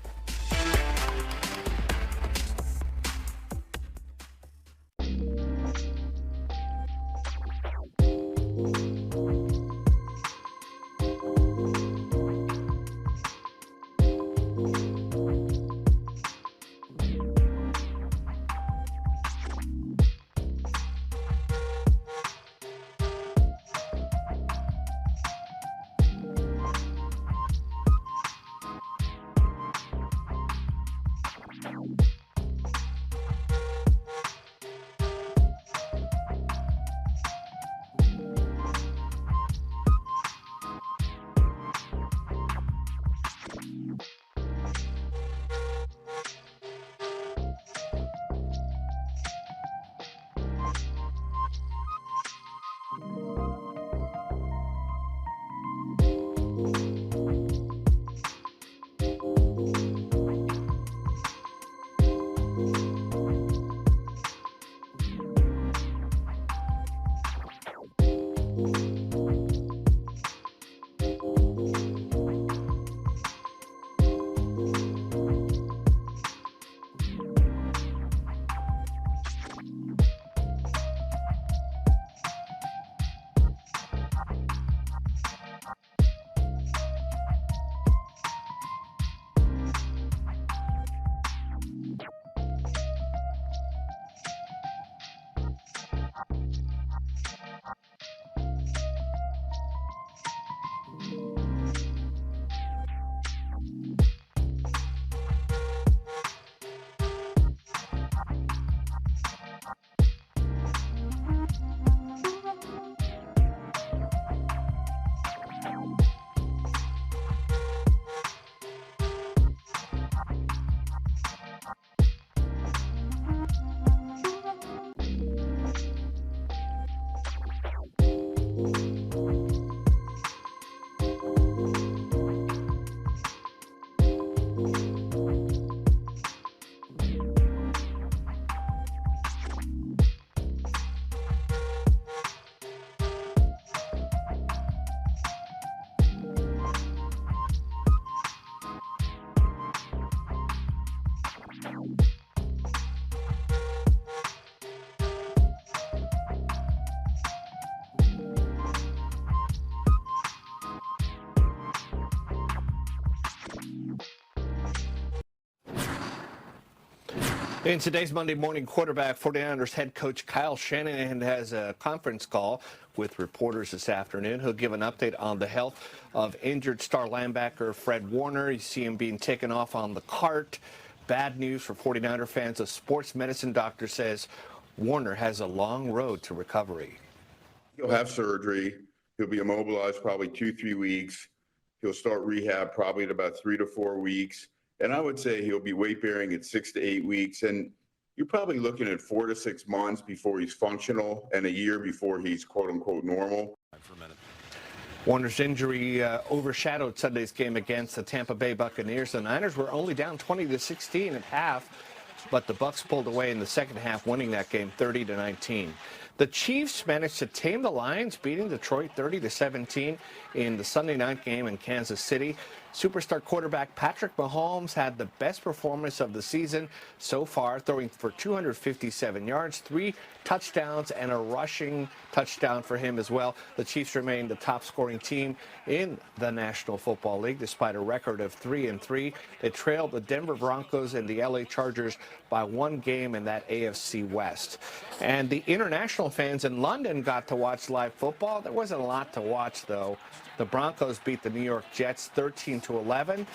In today's Monday morning quarterback, 49ers head coach Kyle Shanahan has a conference call with reporters this afternoon. He'll give an update on the health of injured star linebacker Fred Warner. You see him being taken off on the cart. Bad news for 49er fans. A sports medicine doctor says Warner has a long road to recovery. He'll have surgery. He'll be immobilized probably 2-3 weeks. He'll start rehab probably in about 3 to 4 weeks. And I would say he'll be weight bearing at 6 to 8 weeks. And you're probably looking at 4 to 6 months before he's functional and a year before he's quote unquote normal. Warner's injury overshadowed Sunday's game against the Tampa Bay Buccaneers. The Niners were only down 20-16 at half, but the Bucs pulled away in the second half, winning that game 30-19. The Chiefs managed to tame the Lions, beating Detroit 30-17 in the Sunday night game in Kansas City. Superstar quarterback Patrick Mahomes had the best performance of the season so far, throwing for 257 yards, 3 touchdowns, and a rushing touchdown for him as well. The Chiefs remain the top-scoring team in the National Football League, despite a record of 3-3. They trailed the Denver Broncos and the LA Chargers by 1 game in that AFC West. And the international fans in London got to watch live football. There wasn't a lot to watch, though. The Broncos beat the New York Jets 13-11.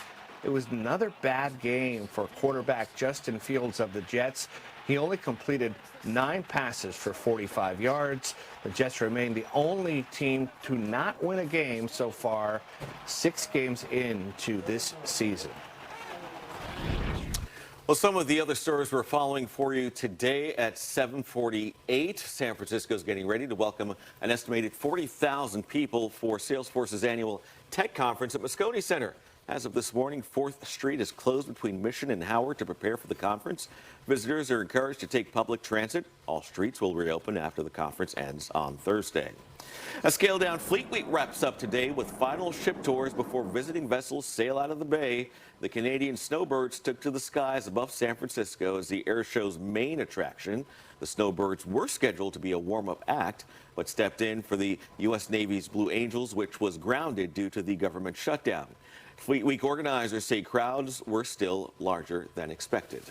It was another bad game for quarterback Justin Fields of the Jets. He only completed 9 passes for 45 yards. The Jets remain the only team to not win a game so far, 6 games into this season. Well, some of the other stories we're following for you today at 7:48. San Francisco's getting ready to welcome an estimated 40,000 people for Salesforce's annual tech conference at Moscone Center. As of this morning, 4th Street is closed between Mission and Howard to prepare for the conference. Visitors are encouraged to take public transit. All streets will reopen after the conference ends on Thursday. A scaled-down Fleet Week wraps up today with final ship tours before visiting vessels sail out of the bay. The Canadian snowbirds took to the skies above San Francisco as the air show's main attraction. The snowbirds were scheduled to be a warm-up act, but stepped in for the U.S. Navy's Blue Angels, which was grounded due to the government shutdown. Fleet Week organizers say crowds were still larger than expected.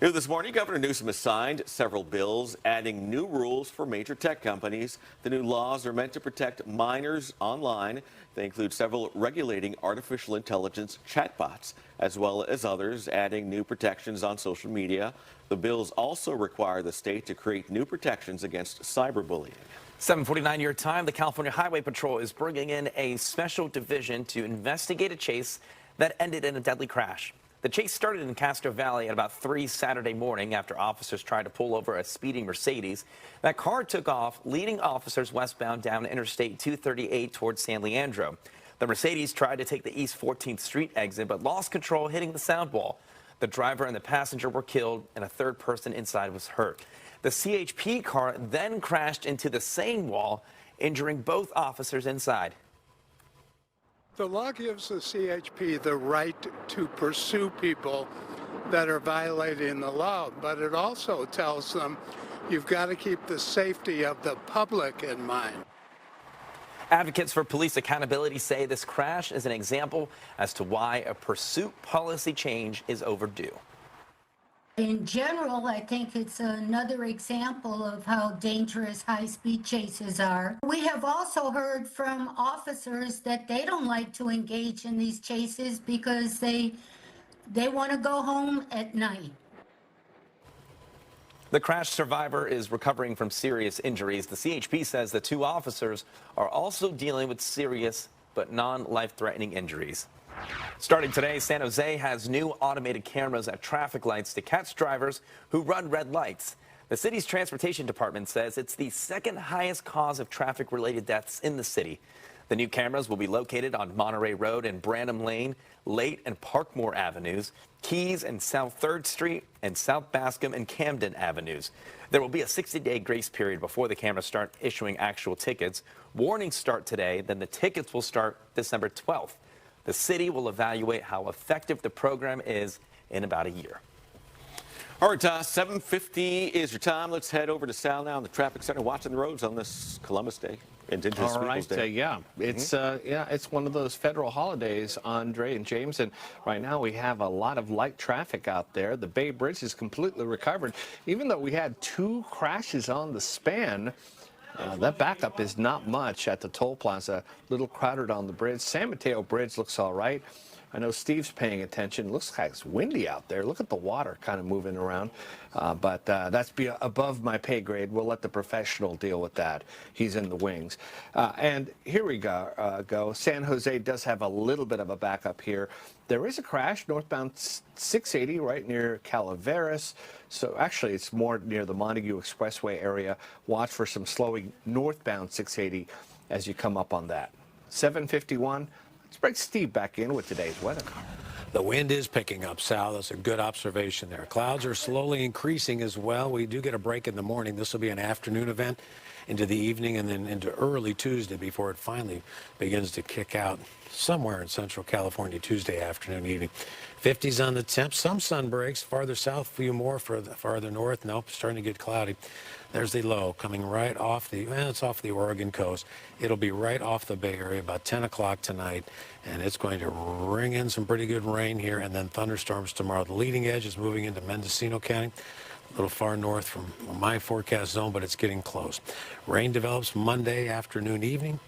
New this morning, Governor Newsom has signed several bills adding new rules for major tech companies. The new laws are meant to protect minors online. They include several regulating artificial intelligence chatbots, as well as others adding new protections on social media. The bills also require the state to create new protections against cyberbullying. 7:49 your time. The California Highway Patrol is bringing in a special division to investigate a chase that ended in a deadly crash. The chase started in Castro Valley at about 3 Saturday morning after officers tried to pull over a speeding Mercedes. That car took off, leading officers westbound down Interstate 238 towards San Leandro. The Mercedes tried to take the East 14th Street exit, but lost control, hitting the sound wall. The driver and the passenger were killed, and a third person inside was hurt. The CHP car then crashed into the same wall, injuring both officers inside. The law gives the CHP the right to pursue people that are violating the law, but it also tells them you've got to keep the safety of the public in mind. Advocates for police accountability say this crash is an example as to why a pursuit policy change is overdue. In general, I think it's another example of how dangerous high-speed chases are. We have also heard from officers that they don't like to engage in these chases because they want to go home at night. The crash survivor is recovering from serious injuries. The CHP says the 2 officers are also dealing with serious but non-life-threatening injuries. Starting today, San Jose has new automated cameras at traffic lights to catch drivers who run red lights. The city's transportation department says it's the 2nd highest cause of traffic-related deaths in the city. The new cameras will be located on Monterey Road and Branham Lane, Late and Parkmore Avenues, Keys and South 3rd Street, and South Bascom and Camden Avenues. There will be a 60-day grace period before the cameras start issuing actual tickets. Warnings start today, then the tickets will start December 12th. The city will evaluate how effective the program is in about a year. All right, 7:50 is your time. Let's head over to Sal now in the traffic center, watching the roads on this Columbus Day. Indigenous All Peoples right, Day. yeah, it's one of those federal holidays, Andre and James, and right now we have a lot of light traffic out there. The Bay Bridge is completely recovered, even though we had 2 crashes on the span. That backup is not much at the toll plaza. A little crowded on the bridge. San Mateo Bridge looks all right. I know Steve's paying attention. Looks like it's windy out there. Look at the water kind of moving around. But that's above my pay grade. We'll let the professional deal with that. He's in the wings. And here we go. San Jose does have a little bit of a backup here. There is a crash northbound 680 right near Calaveras. So actually, it's more near the Montague Expressway area. Watch for some slowing northbound 680 as you come up on that. 7:51. Let's bring Steve back in with today's weather. The wind is picking up, Sal. That's a good observation there. Clouds are slowly increasing as well. We do get a break in the morning. This will be an afternoon event into the evening and then into early Tuesday before it finally begins to kick out somewhere in Central California Tuesday afternoon, evening. 50s on the temp. Some sun breaks. Farther south, a few more. Farther north, nope, starting to get cloudy. There's the low coming right off it's off the Oregon coast. It'll be right off the Bay Area about 10 o'clock tonight, and it's going to bring in some pretty good rain here and then thunderstorms tomorrow. The leading edge is moving into Mendocino County, a little far north from my forecast zone, but it's getting close. Rain develops Monday afternoon, evening.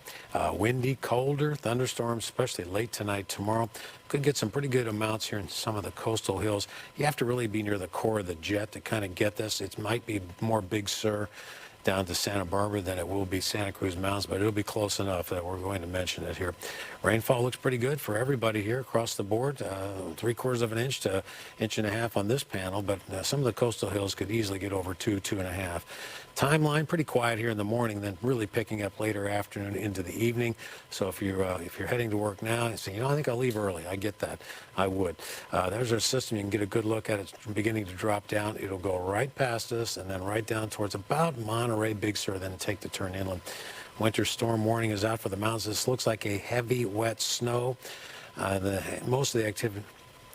Windy, colder, thunderstorms, especially late tonight, tomorrow. Could get some pretty good amounts here in some of the coastal hills. You have to really be near the core of the jet to kind of get this. It might be more Big Sur down to Santa Barbara than it will be Santa Cruz Mountains, but it'll be close enough that we're going to mention it here. Rainfall looks pretty good for everybody here across the board, 3/4 of an inch to 1.5 inches on this panel, but some of the coastal hills could easily get over 2.5. Timeline pretty quiet here in the morning, then really picking up later afternoon into the evening. So if you're heading to work now and say, I think I'll leave early, I get that. I would. There's our system. You can get a good look at it. It's beginning to drop down. It'll go right past us and then right down towards about Monterey, Big Sur, then take the turn inland. Winter storm warning is out for the mountains. This looks like a heavy, wet snow. Most of the activity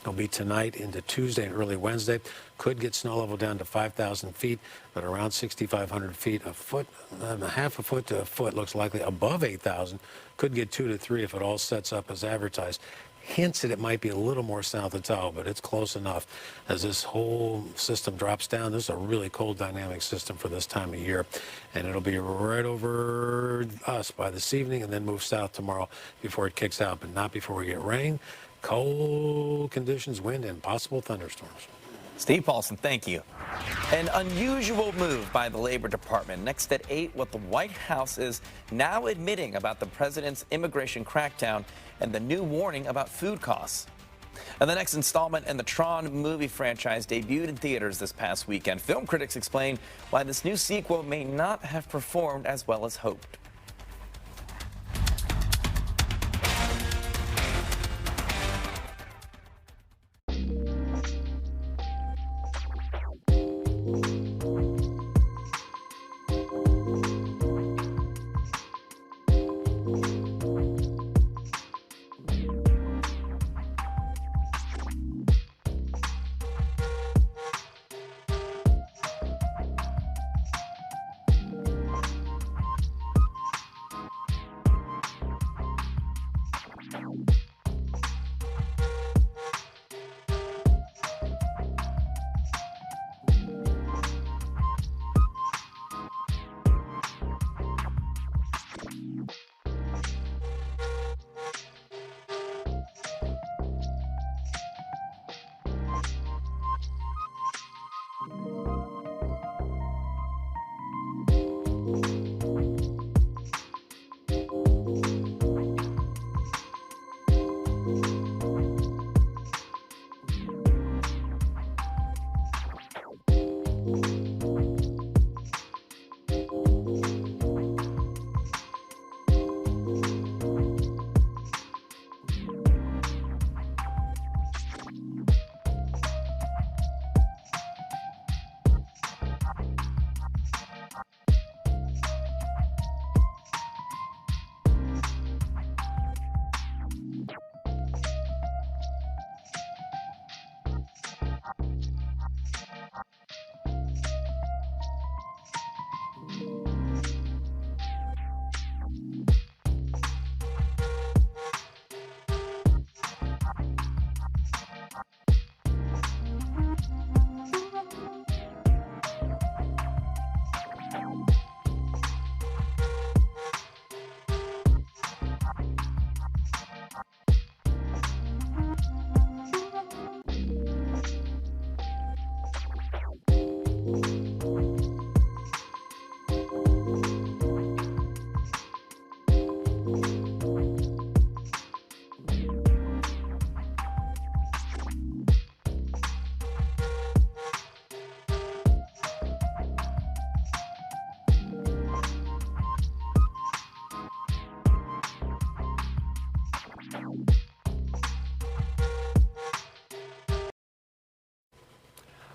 will be tonight into Tuesday and early Wednesday. Could get snow level down to 5,000 feet, but around 6,500 feet, half a foot to a foot looks likely. Above 8,000, could get 2 to 3 if it all sets up as advertised. Hints that it might be a little more south of Tahoe, but it's close enough as this whole system drops down. This is a really cold dynamic system for this time of year, and it'll be right over us by this evening and then move south tomorrow before it kicks out, but not before we get rain, cold conditions, wind, and possible thunderstorms. Steve Paulson, thank you. An unusual move by the Labor Department. Next at 8, what the White House is now admitting about the president's immigration crackdown and the new warning about food costs. And the next installment in the Tron movie franchise debuted in theaters this past weekend. Film critics explain why this new sequel may not have performed as well as hoped.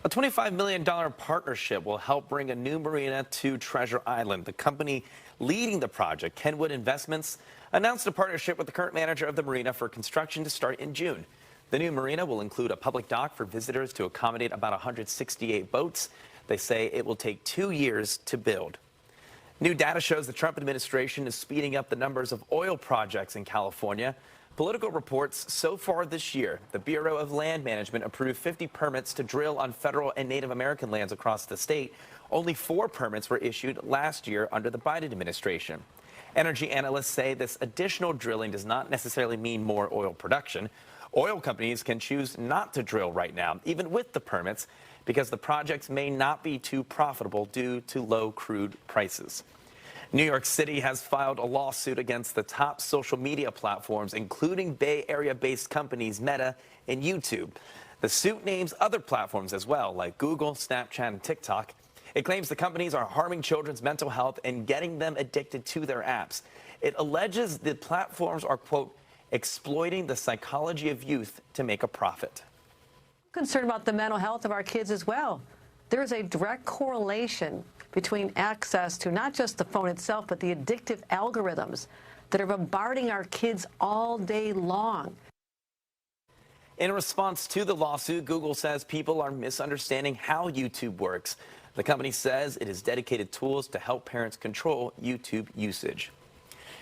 A $25 million partnership will help bring a new marina to Treasure Island. The company leading the project, Kenwood Investments, announced a partnership with the current manager of the marina for construction to start in June. The new marina will include a public dock for visitors to accommodate about 168 boats. They say it will take 2 years to build. New data shows the Trump administration is speeding up the numbers of oil projects in California. Political reports so far this year, the Bureau of Land Management approved 50 permits to drill on federal and Native American lands across the state. Only 4 permits were issued last year under the Biden administration. Energy analysts say this additional drilling does not necessarily mean more oil production. Oil companies can choose not to drill right now, even with the permits, because the projects may not be too profitable due to low crude prices. New York City has filed a lawsuit against the top social media platforms, including Bay Area-based companies Meta and YouTube. The suit names other platforms as well, like Google, Snapchat, and TikTok. It claims the companies are harming children's mental health and getting them addicted to their apps. It alleges the platforms are, quote, exploiting the psychology of youth to make a profit. Concerned about the mental health of our kids as well. There is a direct correlation between access to not just the phone itself, but the addictive algorithms that are bombarding our kids all day long. In response to the lawsuit, Google says people are misunderstanding how YouTube works. The company says it has dedicated tools to help parents control YouTube usage.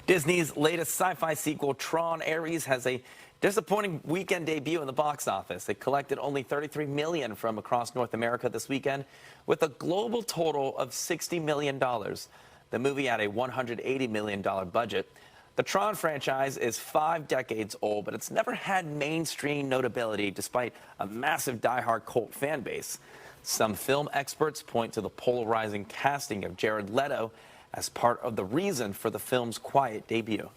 Disney's latest sci-fi sequel, Tron Ares, has a disappointing weekend debut in the box office. It collected only $33 million from across North America this weekend, with a global total of $60 million. The movie had a $180 million budget. The Tron franchise is 5 decades old, but it's never had mainstream notability despite a massive die-hard cult fan base. Some film experts point to the polarizing casting of Jared Leto as part of the reason for the film's quiet debut.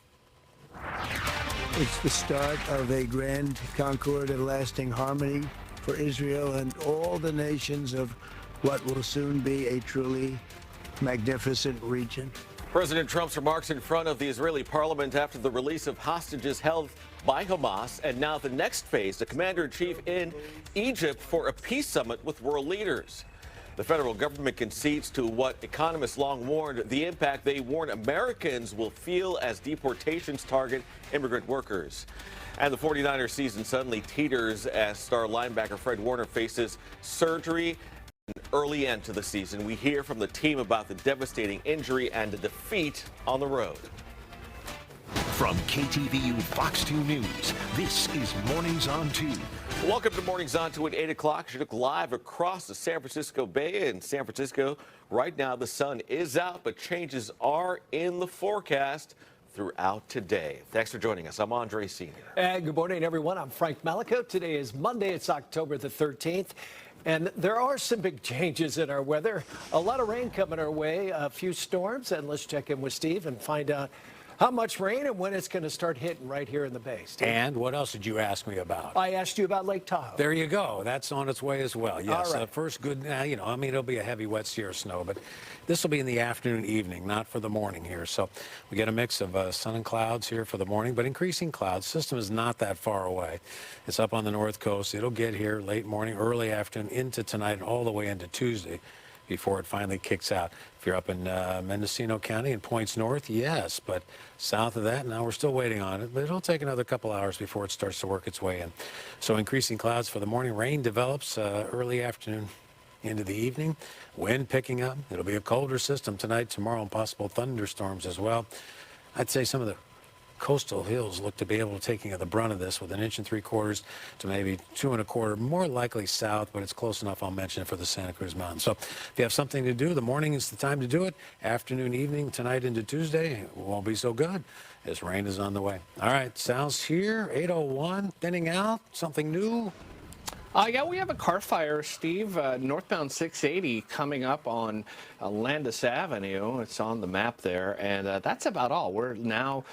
It's the start of a grand concord of lasting harmony for Israel and all the nations of what will soon be a truly magnificent region. President Trump's remarks in front of the Israeli parliament after the release of hostages held by Hamas, and now the next phase, the commander-in-chief in Egypt for a peace summit with world leaders. The federal government concedes to what economists long warned, the impact they warn Americans will feel as deportations target immigrant workers. And the 49ers season suddenly teeters as star linebacker Fred Warner faces surgery and an early end to the season. We hear from the team about the devastating injury and the defeat on the road. From KTVU Fox 2 News, this is Mornings on 2. Welcome to Mornings on 2 at 8 o'clock. You look live across the San Francisco Bay. In San Francisco, right now the sun is out, but changes are in the forecast throughout today. Thanks for joining us. I'm Andre Sr. And good morning, everyone. I'm Frank Malico. Today is Monday. It's October the 13th. And there are some big changes in our weather. A lot of rain coming our way, a few storms. And let's check in with Steve and find out how much rain and when it's going to start hitting right here in the Bay. Steve? And what else did you ask me about? I asked you about Lake Tahoe. There you go. That's on its way as well. Yes. All right. First good, it'll be a heavy, wet sea or snow, but this will be in the afternoon, evening, not for the morning here. So we get a mix of sun and clouds here for the morning, but increasing clouds. System is not that far away. It's up on the north coast. It'll get here late morning, early afternoon, into tonight, and all the way into Tuesday before it finally kicks out. If you're up in Mendocino County and points north, yes, but south of that, now we're still waiting on it, but it'll take another couple hours before it starts to work its way in. So increasing clouds for the morning. Rain develops early afternoon into the evening. Wind picking up. It'll be a colder system tonight, tomorrow, and possible thunderstorms as well. I'd say some of the coastal hills look to be able to taking the brunt of this with 1 3/4 inches to maybe 2 1/4, more likely south, but it's close enough, I'll mention it, for the Santa Cruz Mountains. So if you have something to do, the morning is the time to do it. Afternoon, evening, tonight into Tuesday, it won't be so good as rain is on the way. All right, Sal's here, 8:01, thinning out, something new. Yeah, we have a car fire, Steve, northbound 680 coming up on Landis Avenue. It's on the map there, and that's about all. We're now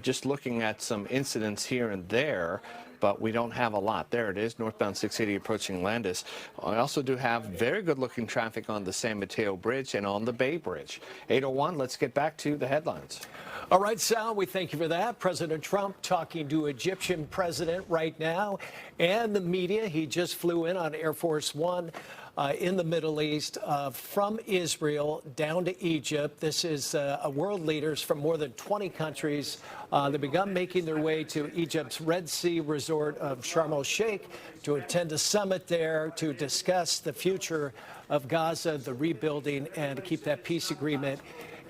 just looking at some incidents here and there, but we don't have a lot. There it is, northbound 680 approaching Landis. I also do have very good-looking traffic on the San Mateo Bridge and on the Bay Bridge. 8:01, let's get back to the headlines. All right, Sal, we thank you for that. President Trump talking to Egyptian president right now and the media. He just flew in on Air Force One. in the Middle East from Israel down to Egypt. This is world leaders from more than 20 countries. They begun making their way to Egypt's Red Sea resort of Sharm el-Sheikh to attend a summit there to discuss the future of Gaza, the rebuilding, and to keep that peace agreement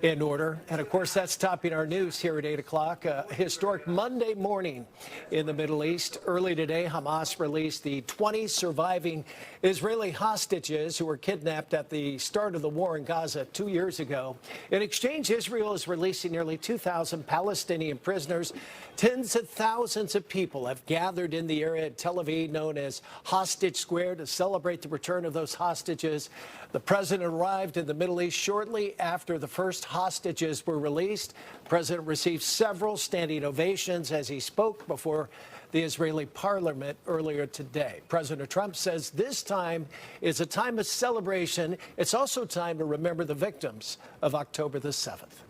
in order. And of course, that's topping our news here at 8 o'clock. A historic Monday morning in the Middle East. Early today, Hamas released the 20 surviving Israeli hostages who were kidnapped at the start of the war in Gaza 2 years ago. In exchange, Israel is releasing nearly 2,000 Palestinian prisoners. Tens of thousands of people have gathered in the area at Tel Aviv, known as Hostage Square, to celebrate the return of those hostages. The president arrived in the Middle East shortly after the first hostages were released. The president received several standing ovations as he spoke before the Israeli parliament earlier today. President Trump says this time is a time of celebration. It's also time to remember the victims of October the 7th.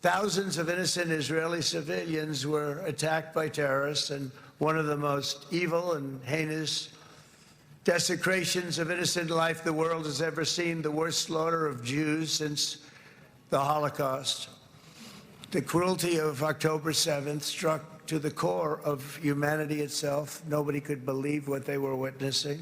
Thousands of innocent Israeli civilians were attacked by terrorists, and one of the most evil and heinous desecrations of innocent life the world has ever seen, the worst slaughter of Jews since the Holocaust. The cruelty of October 7th struck to the core of humanity itself. Nobody could believe what they were witnessing.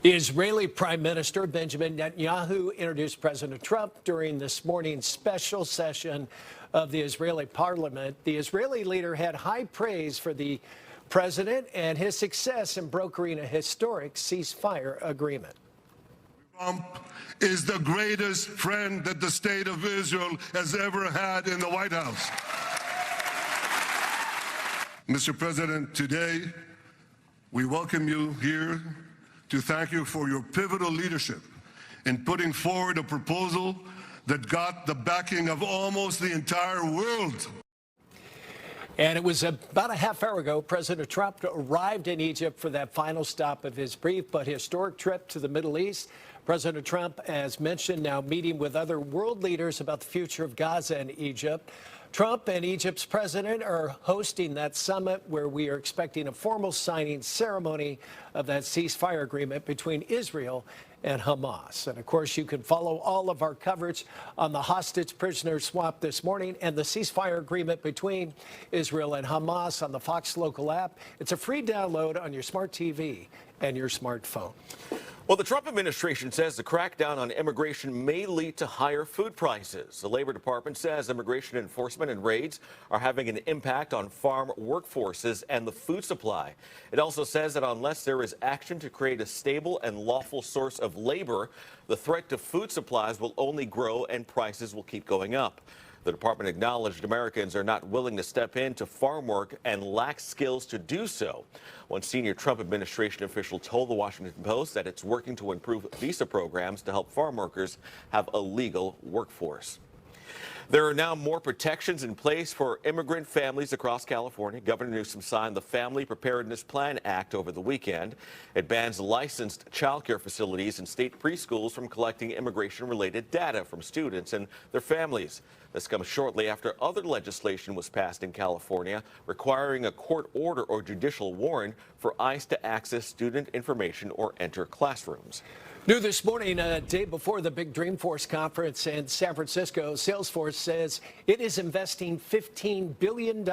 Israeli Prime Minister Benjamin Netanyahu introduced President Trump during this morning's special session of the Israeli parliament. The Israeli leader had high praise for the president and his success in brokering a historic ceasefire agreement. Trump is the greatest friend that the state of Israel has ever had in the White House. Mr. President, today we welcome you here to thank you for your pivotal leadership in putting forward a proposal that got the backing of almost the entire world. And it was about a half hour ago, President Trump arrived in Egypt for that final stop of his brief but historic trip to the Middle East. President Trump, as mentioned, now meeting with other world leaders about the future of Gaza and Egypt. Trump and Egypt's president are hosting that summit where we are expecting a formal signing ceremony of that ceasefire agreement between Israel and Hamas. And of course, you can follow all of our coverage on the hostage prisoner swap this morning and the ceasefire agreement between Israel and Hamas on the Fox Local app. It's a free download on your smart TV and your smartphone. Well, the Trump administration says the crackdown on immigration may lead to higher food prices. The Labor Department says immigration enforcement and raids are having an impact on farm workforces and the food supply. It also says that unless there is action to create a stable and lawful source of labor, the threat to food supplies will only grow and prices will keep going up. The department acknowledged Americans are not willing to step into farm work and lack skills to do so. One senior Trump administration official told the Washington Post that it's working to improve visa programs to help farm workers have a legal workforce. There are now more protections in place for immigrant families across California. Governor Newsom signed the Family Preparedness Plan Act over the weekend. It bans licensed child care facilities and state preschools from collecting immigration-related data from students and their families. This comes shortly after other legislation was passed in California requiring a court order or judicial warrant for ICE to access student information or enter classrooms. New this morning, a day before the big Dreamforce conference in San Francisco, Salesforce says it is investing $15 billion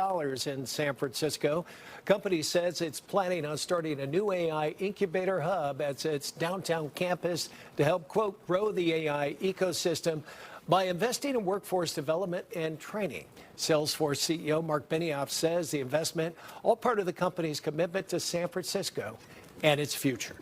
in San Francisco. Company says it's planning on starting a new AI incubator hub at its downtown campus to help, quote, grow the AI ecosystem by investing in workforce development and training. Salesforce CEO Mark Benioff says the investment, all part of the company's commitment to San Francisco and its future.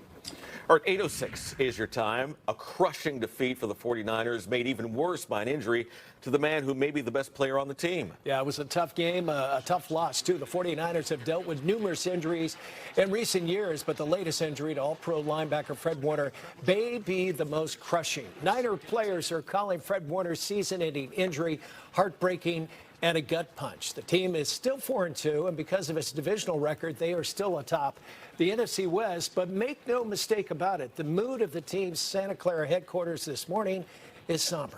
All right, 8:06 is your time. A crushing defeat for the 49ers, made even worse by an injury to the man who may be the best player on the team. Yeah, it was a tough game, a tough loss, too. The 49ers have dealt with numerous injuries in recent years, but the latest injury to all-pro linebacker Fred Warner may be the most crushing. Niner players are calling Fred Warner's season-ending injury heartbreaking and a gut punch. The team is still 4-2, and because of its divisional record, they are still atop the NFC West. But make no mistake about it, the mood of the team's Santa Clara headquarters this morning is somber.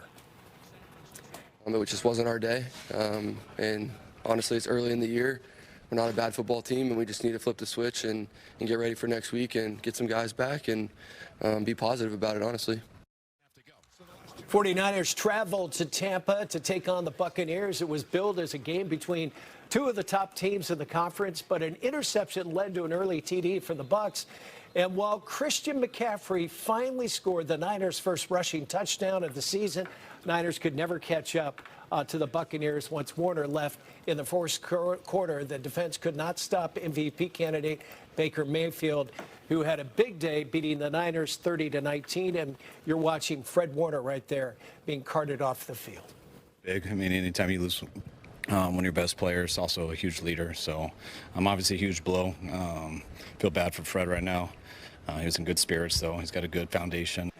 It just wasn't our day, and honestly, it's early in the year. we're not a bad football team, and we just need to flip the switch and get ready for next week and get some guys back and be positive about it, honestly. 49ers traveled to Tampa to take on the Buccaneers. It was billed as a game between two of the top teams in the conference, but an interception led to an early TD for the Bucs. And while Christian McCaffrey finally scored the Niners' first rushing touchdown of the season, Niners could never catch up to the Buccaneers once Warner left in the fourth quarter. The defense could not stop MVP candidate Baker Mayfield, who had a big day beating the Niners 30-19. And you're watching Fred Warner right there being carted off the field. Big. I mean, anytime you lose one of your best players, also a huge leader. So obviously a huge blow. Feel bad for Fred right now. He was in good spirits, though. He's got a good foundation.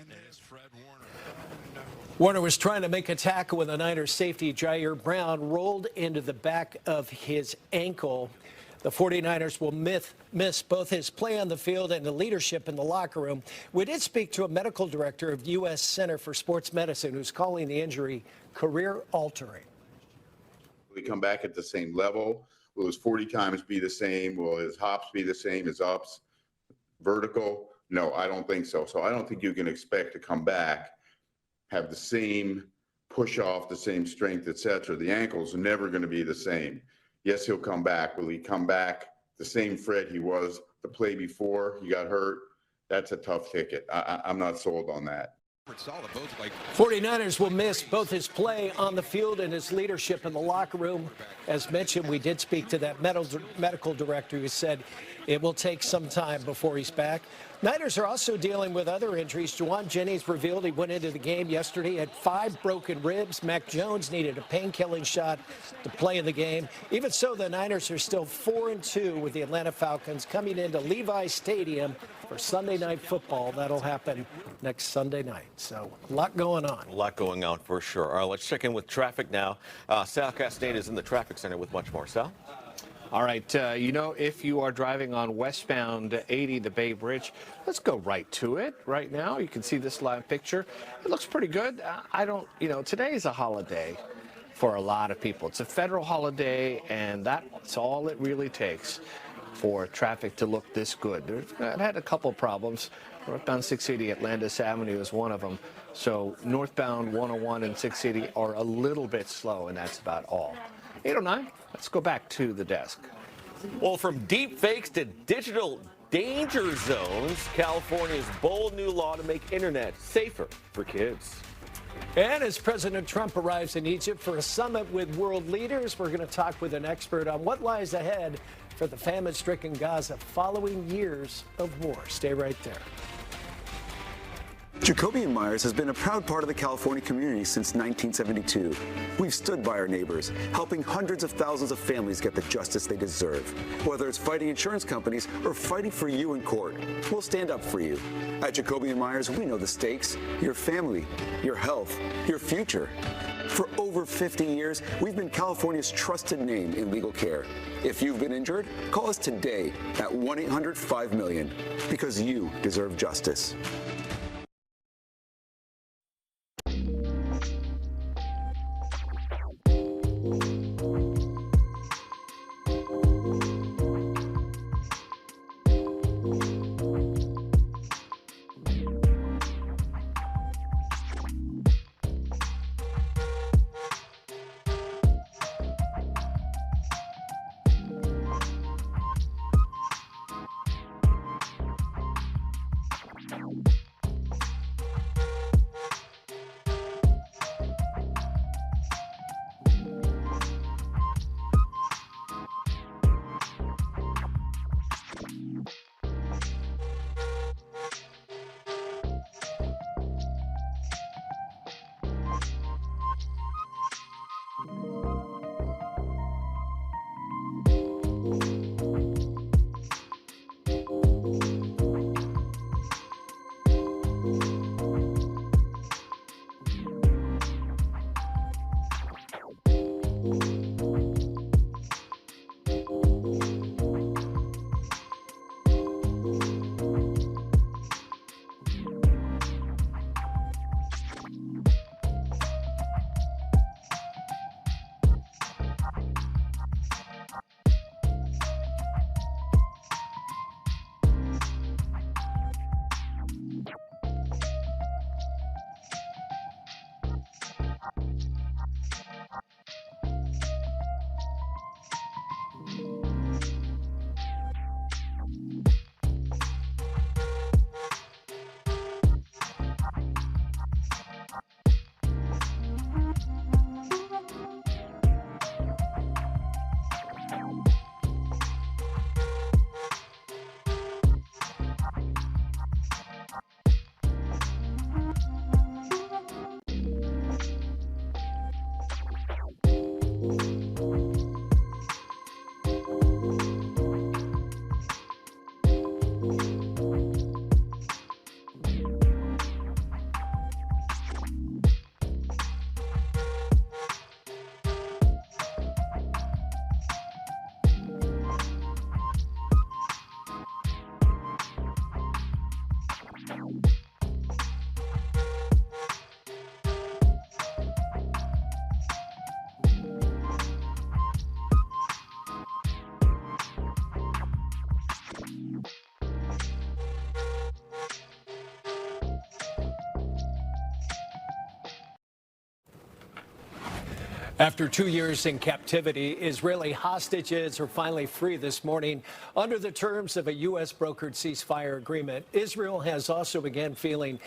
Warner was trying to make a tackle when the Niners safety Jair Brown rolled into the back of his ankle. The 49ers will miss both his play on the field and the leadership in the locker room. We did speak to a medical director of U.S. Center for Sports Medicine who's calling the injury career-altering. Will he come back at the same level? Will his 40 times be the same? Will his hops be the same, his ups, vertical? No, I don't think so. So I don't think you can expect to come back, have the same push off, the same strength, etc. The ankles are never going to be the same. Yes, he'll come back. Will he come back the same Fred he was the play before he got hurt? That's a tough ticket. I'm not sold on that. 49ers will miss both his play on the field and his leadership in the locker room. As mentioned, we did speak to that medical director who said it will take some time before he's back. Niners are also dealing with other injuries. Juwan Jennings revealed he went into the game yesterday, had 5 broken ribs. Mac Jones needed a pain-killing shot to play in the game. Even so, the Niners are still 4-2 with the Atlanta Falcons coming into Levi Stadium for Sunday Night Football. That'll happen next Sunday night. So a lot going on. A lot going on for sure. All right, let's check in with traffic now. Sal Castaneda is in the traffic center with much more. Sal? All right, if you are driving on westbound 80, the Bay Bridge, let's go right to it right now. You can see this live picture. It looks pretty good. Today is a holiday for a lot of people. It's a federal holiday, and that's all it really takes for traffic to look this good. I've had a couple problems. Northbound 680 at Landis Avenue is one of them. So northbound 101 and 680 are a little bit slow, and that's about all. 809, let's go back to the desk. Well, from deep fakes to digital danger zones, California's bold new law to make internet safer for kids. And as President Trump arrives in Egypt for a summit with world leaders, we're going to talk with an expert on what lies ahead for the famine-stricken Gaza following years of war. Stay right there. Jacoby & Myers has been a proud part of the California community since 1972. We've stood by our neighbors, helping hundreds of thousands of families get the justice they deserve. Whether it's fighting insurance companies or fighting for you in court, we'll stand up for you. At Jacoby & Myers, we know the stakes: your family, your health, your future. For over 50 years, we've been California's trusted name in legal care. If you've been injured, call us today at 1-800-5-MILLION, because you deserve justice. After 2 years in captivity, Israeli hostages are finally free this morning under the terms of a U.S. brokered ceasefire agreement. Israel has also begun feeling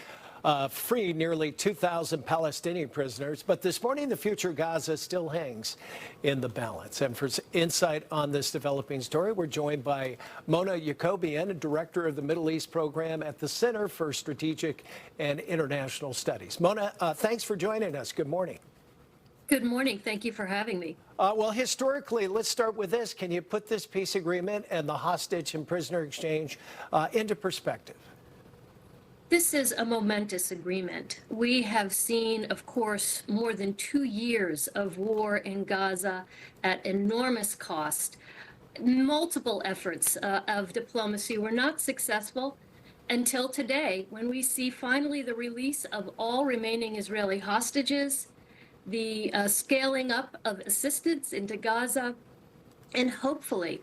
free nearly 2,000 Palestinian prisoners. But this morning, the future of Gaza still hangs in the balance. And for insight on this developing story, we're joined by Mona Yacobian, director of the Middle East program at the Center for Strategic and International Studies. Mona, thanks for joining us. Good morning. Good morning. Thank you for having me. Well, historically, let's start with this. Can you put this peace agreement and the hostage and prisoner exchange into perspective? This is a momentous agreement. We have seen, of course, more than 2 years of war in Gaza at enormous cost. Multiple efforts of diplomacy were not successful until today, when we see finally the release of all remaining Israeli hostages, the scaling up of assistance into Gaza, and hopefully,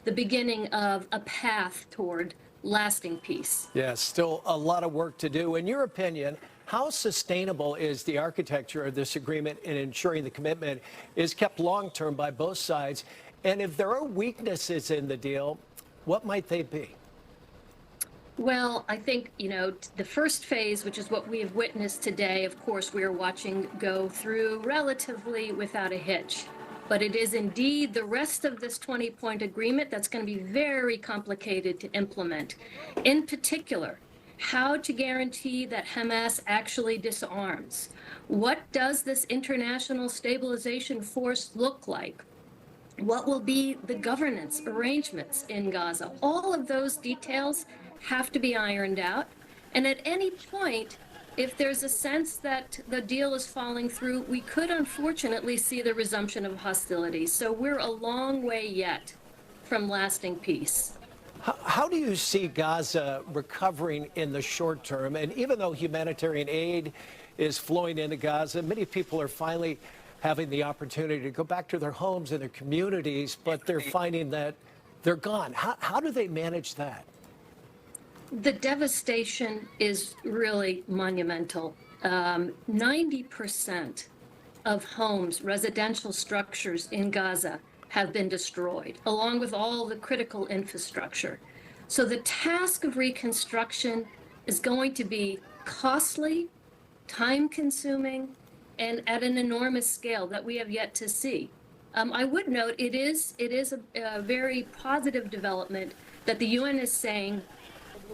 the beginning of a path toward lasting peace. Yes, still a lot of work to do. In your opinion, how sustainable is the architecture of this agreement in ensuring the commitment is kept long-term by both sides? And if there are weaknesses in the deal, what might they be? Well, I think, the first phase, which is what we have witnessed today, of course, we are watching go through relatively without a hitch. But it is indeed the rest of this 20-point agreement that's going to be very complicated to implement. In particular, how to guarantee that Hamas actually disarms. What does this international stabilization force look like? What will be the governance arrangements in Gaza? All of those details have to be ironed out. And at any point, if there's a sense that the deal is falling through, we could unfortunately see the resumption of hostilities. So we're a long way yet from lasting peace. How do you see Gaza recovering in the short term? And even though humanitarian aid is flowing into Gaza, many people are finally having the opportunity to go back to their homes and their communities, but they're finding that they're gone. How do they manage that? The devastation is really monumental. 90% of homes, residential structures in Gaza have been destroyed, along with all the critical infrastructure. So the task of reconstruction is going to be costly, time-consuming, and at an enormous scale that we have yet to see. I would note it is a very positive development that the UN is saying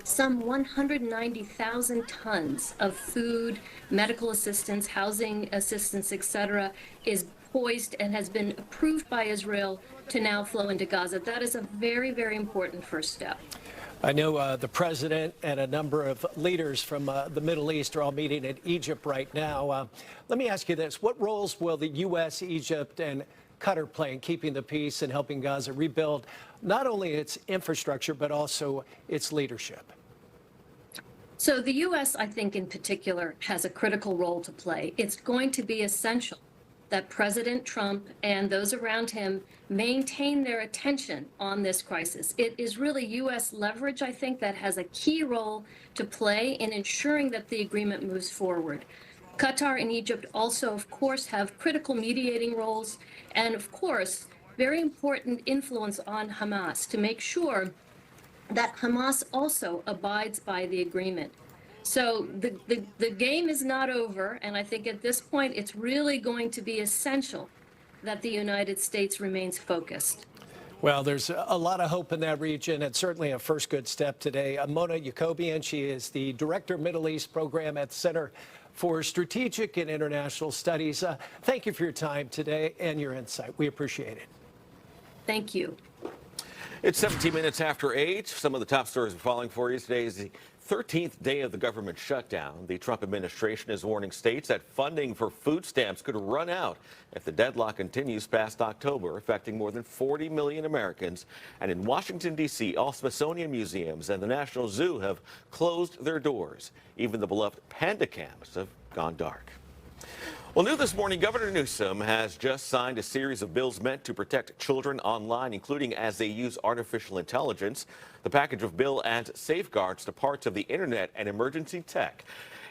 some 190,000 tons of food, medical assistance, housing assistance, etc., is poised and has been approved by Israel to now flow into Gaza. That is a very, very important first step. I know the president and a number of leaders from the Middle East are all meeting in Egypt right now. Let me ask you this. What roles will the U.S., Egypt, and Qatar play in keeping the peace and helping Gaza rebuild not only its infrastructure, but also its leadership? So the U.S., I think in particular, has a critical role to play. It's going to be essential that President Trump and those around him maintain their attention on this crisis. It is really U.S. leverage, I think, that has a key role to play in ensuring that the agreement moves forward. Qatar and Egypt also, of course, have critical mediating roles and, of course, very important influence on Hamas to make sure that Hamas also abides by the agreement. So the game is not over, and I think at this point it's really going to be essential that the United States remains focused. Well, there's a lot of hope in that region, and certainly a first good step today. Mona Yacobian, she is the Director of Middle East Program at the Center for Strategic and International Studies. Thank you for your time today and your insight. We appreciate it. Thank you. It's 17 minutes after 8. Some of the top stories we're following for you today is the 13th day of the government shutdown. The Trump administration is warning states that funding for food stamps could run out if the deadlock continues past October, affecting more than 40 million Americans. And in Washington, D.C., all Smithsonian museums and the National Zoo have closed their doors. Even the beloved panda camps have gone dark. Well, new this morning, Governor Newsom has just signed a series of bills meant to protect children online, including as they use artificial intelligence. The package of bill adds safeguards to parts of the internet and emergency tech.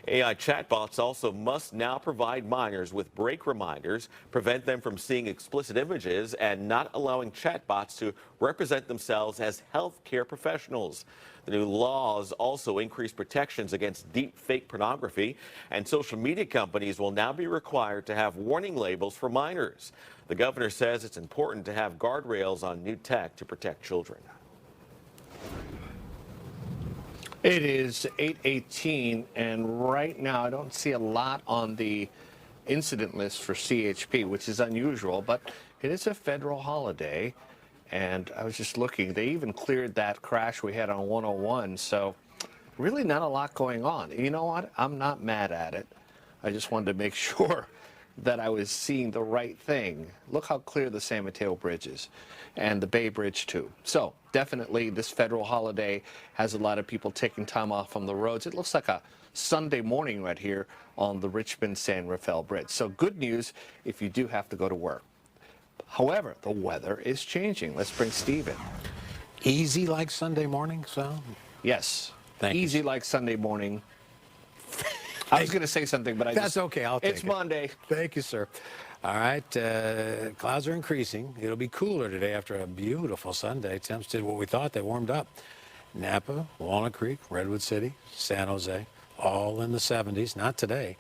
AI chatbots also must now provide minors with break reminders, prevent them from seeing explicit images, and not allowing chatbots to represent themselves as healthcare professionals. The new laws also increase protections against deep fake pornography, and social media companies will now be required to have warning labels for minors. The governor says it's important to have guardrails on new tech to protect children. It is 8:18, and right now I don't see a lot on the incident list for CHP, which is unusual, but it is a federal holiday. And I was just looking, they even cleared that crash we had on 101, so really not a lot going on. You know what? I'm not mad at it. I just wanted to make sure that I was seeing the right thing. Look how clear the San Mateo Bridge is, and the Bay Bridge too. So definitely this federal holiday has a lot of people taking time off on the roads. It looks like a Sunday morning right here on the Richmond-San Rafael Bridge. So good news if you do have to go to work. However, the weather is changing. Let's bring Steve in. Easy like Sunday morning, Sal? Yes. Thank you. Easy like Sunday morning. I was going to say something, but That's okay. I'll take it. It's Monday. Thank you, sir. All right. Clouds are increasing. It'll be cooler today after a beautiful Sunday. Temps did what we thought. They warmed up. Napa, Walnut Creek, Redwood City, San Jose, all in the 70s. Not today.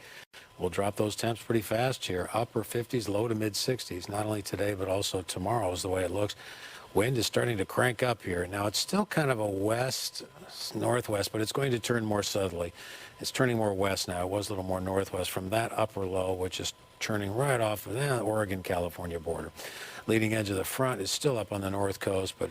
We'll drop those temps pretty fast here. Upper 50s, low to mid 60s. Not only today, but also tomorrow is the way it looks. Wind is starting to crank up here. Now, it's still kind of a west-northwest, but it's going to turn more southerly. It's turning more west now. It was a little more northwest from that upper low, which is turning right off of the Oregon-California border. Leading edge of the front is still up on the north coast, but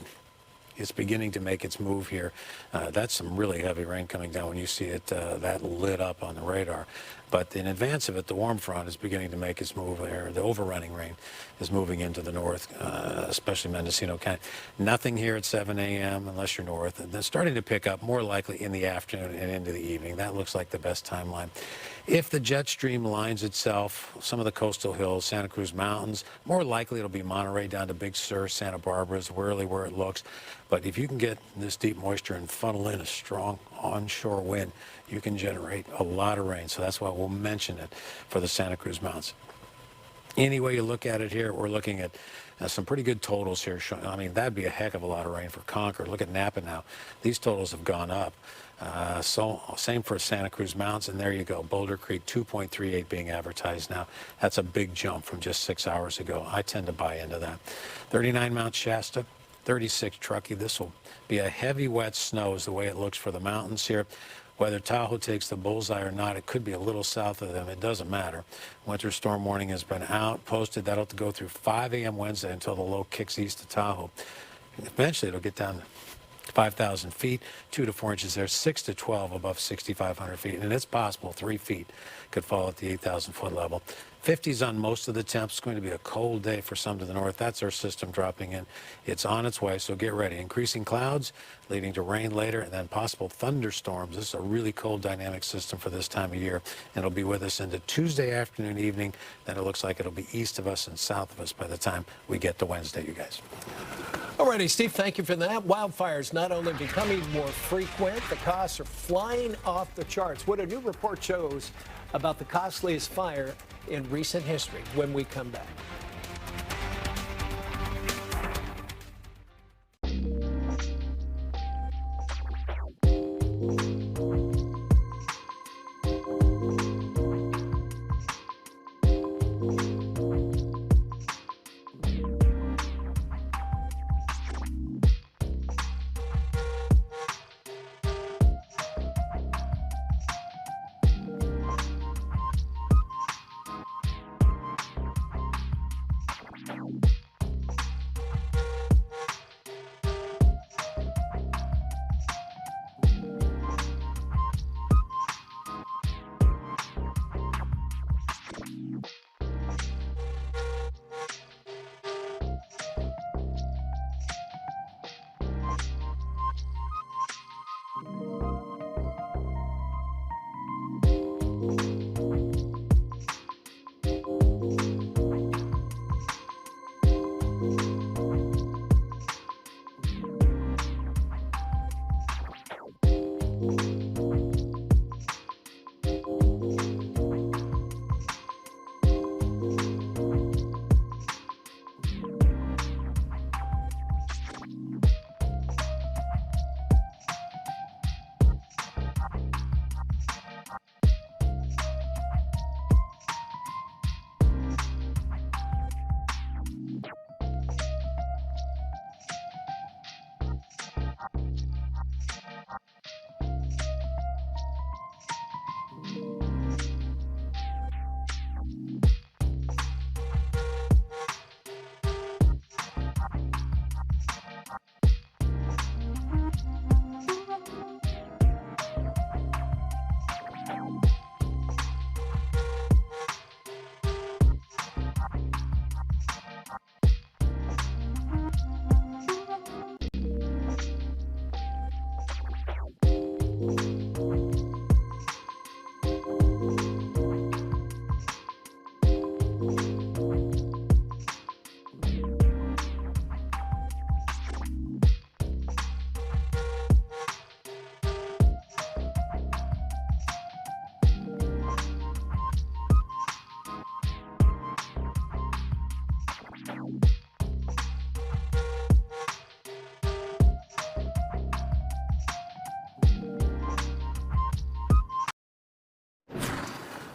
it's beginning to make its move here. That's some really heavy rain coming down when you see it that lit up on the radar. But in advance of it, the warm front is beginning to make its move there. The overrunning rain is moving into the north, especially Mendocino County. Nothing here at 7 a.m. unless you're north. And they're starting to pick up more likely in the afternoon and into the evening. That looks like the best timeline. If the jet stream lines itself, some of the coastal hills, Santa Cruz Mountains, more likely it'll be Monterey down to Big Sur, Santa Barbara is really where it looks. But if you can get this deep moisture and funnel in a strong onshore wind, you can generate a lot of rain. So that's why we'll mention it for the Santa Cruz Mountains. Any way you look at it here, we're looking at some pretty good totals here. I mean, that'd be a heck of a lot of rain for Concord. Look at Napa now. These totals have gone up. So same for Santa Cruz Mountains, and there you go. Boulder Creek 2.38 being advertised now. That's a big jump from just 6 hours ago. I tend to buy into that. 39 Mount Shasta, 36 Truckee. This will be a heavy wet snow is the way it looks for the mountains here. Whether Tahoe takes the bullseye or not, it could be a little south of them. It doesn't matter. Winter storm warning has been out, posted. That'll have to go through 5 a.m. Wednesday until the low kicks east of Tahoe. Eventually, it'll get down to 5,000 feet, 2 to 4 inches there, 6 to 12 above 6,500 feet. And it's possible 3 feet could fall at the 8,000 foot level. 50s on most of the temps. It's going to be a cold day for some to the north. That's our system dropping in. It's on its way, so get ready. Increasing clouds leading to rain later, and then possible thunderstorms. This is a really cold dynamic system for this time of year, and it'll be with us into Tuesday afternoon, evening. Then it looks like it'll be east of us and south of us by the time we get to Wednesday, you guys. Alrighty, Steve, thank you for that. Wildfires not only becoming more frequent, the costs are flying off the charts. What a new report shows about the costliest fire in recent history when we come back.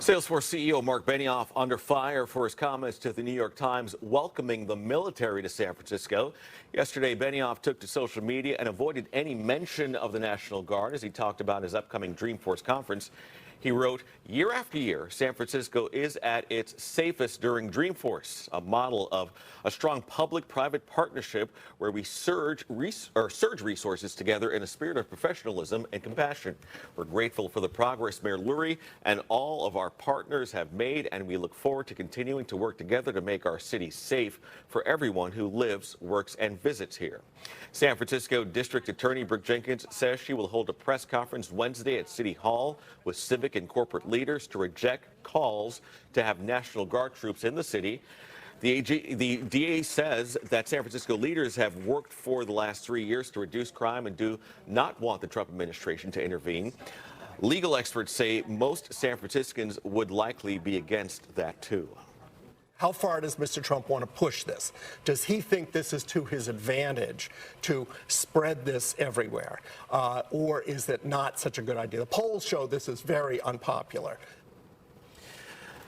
Salesforce CEO Mark Benioff under fire for his comments to the New York Times welcoming the military to San Francisco. Yesterday, Benioff took to social media and avoided any mention of the National Guard as he talked about his upcoming Dreamforce conference. He wrote, "Year after year, San Francisco is at its safest during Dreamforce, a model of a strong public-private partnership where we surge resources together in a spirit of professionalism and compassion. We're grateful for the progress Mayor Lurie and all of our partners have made, and we look forward to continuing to work together to make our city safe for everyone who lives, works, and visits here." San Francisco District Attorney Brooke Jenkins says she will hold a press conference Wednesday at City Hall with civic and corporate leaders to reject calls to have National Guard troops in the city. The DA says that San Francisco leaders have worked for the last 3 years to reduce crime and do not want the Trump administration to intervene. Legal experts say most San Franciscans would likely be against that, too. How far does Mr. Trump want to push this? Does he think this is to his advantage to spread this everywhere? Or is it not such a good idea? The polls show this is very unpopular.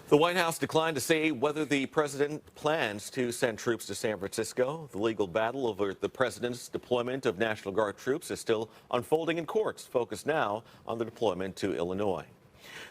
The White House declined to say whether the president plans to send troops to San Francisco. The legal battle over the president's deployment of National Guard troops is still unfolding in courts, focused now on the deployment to Illinois.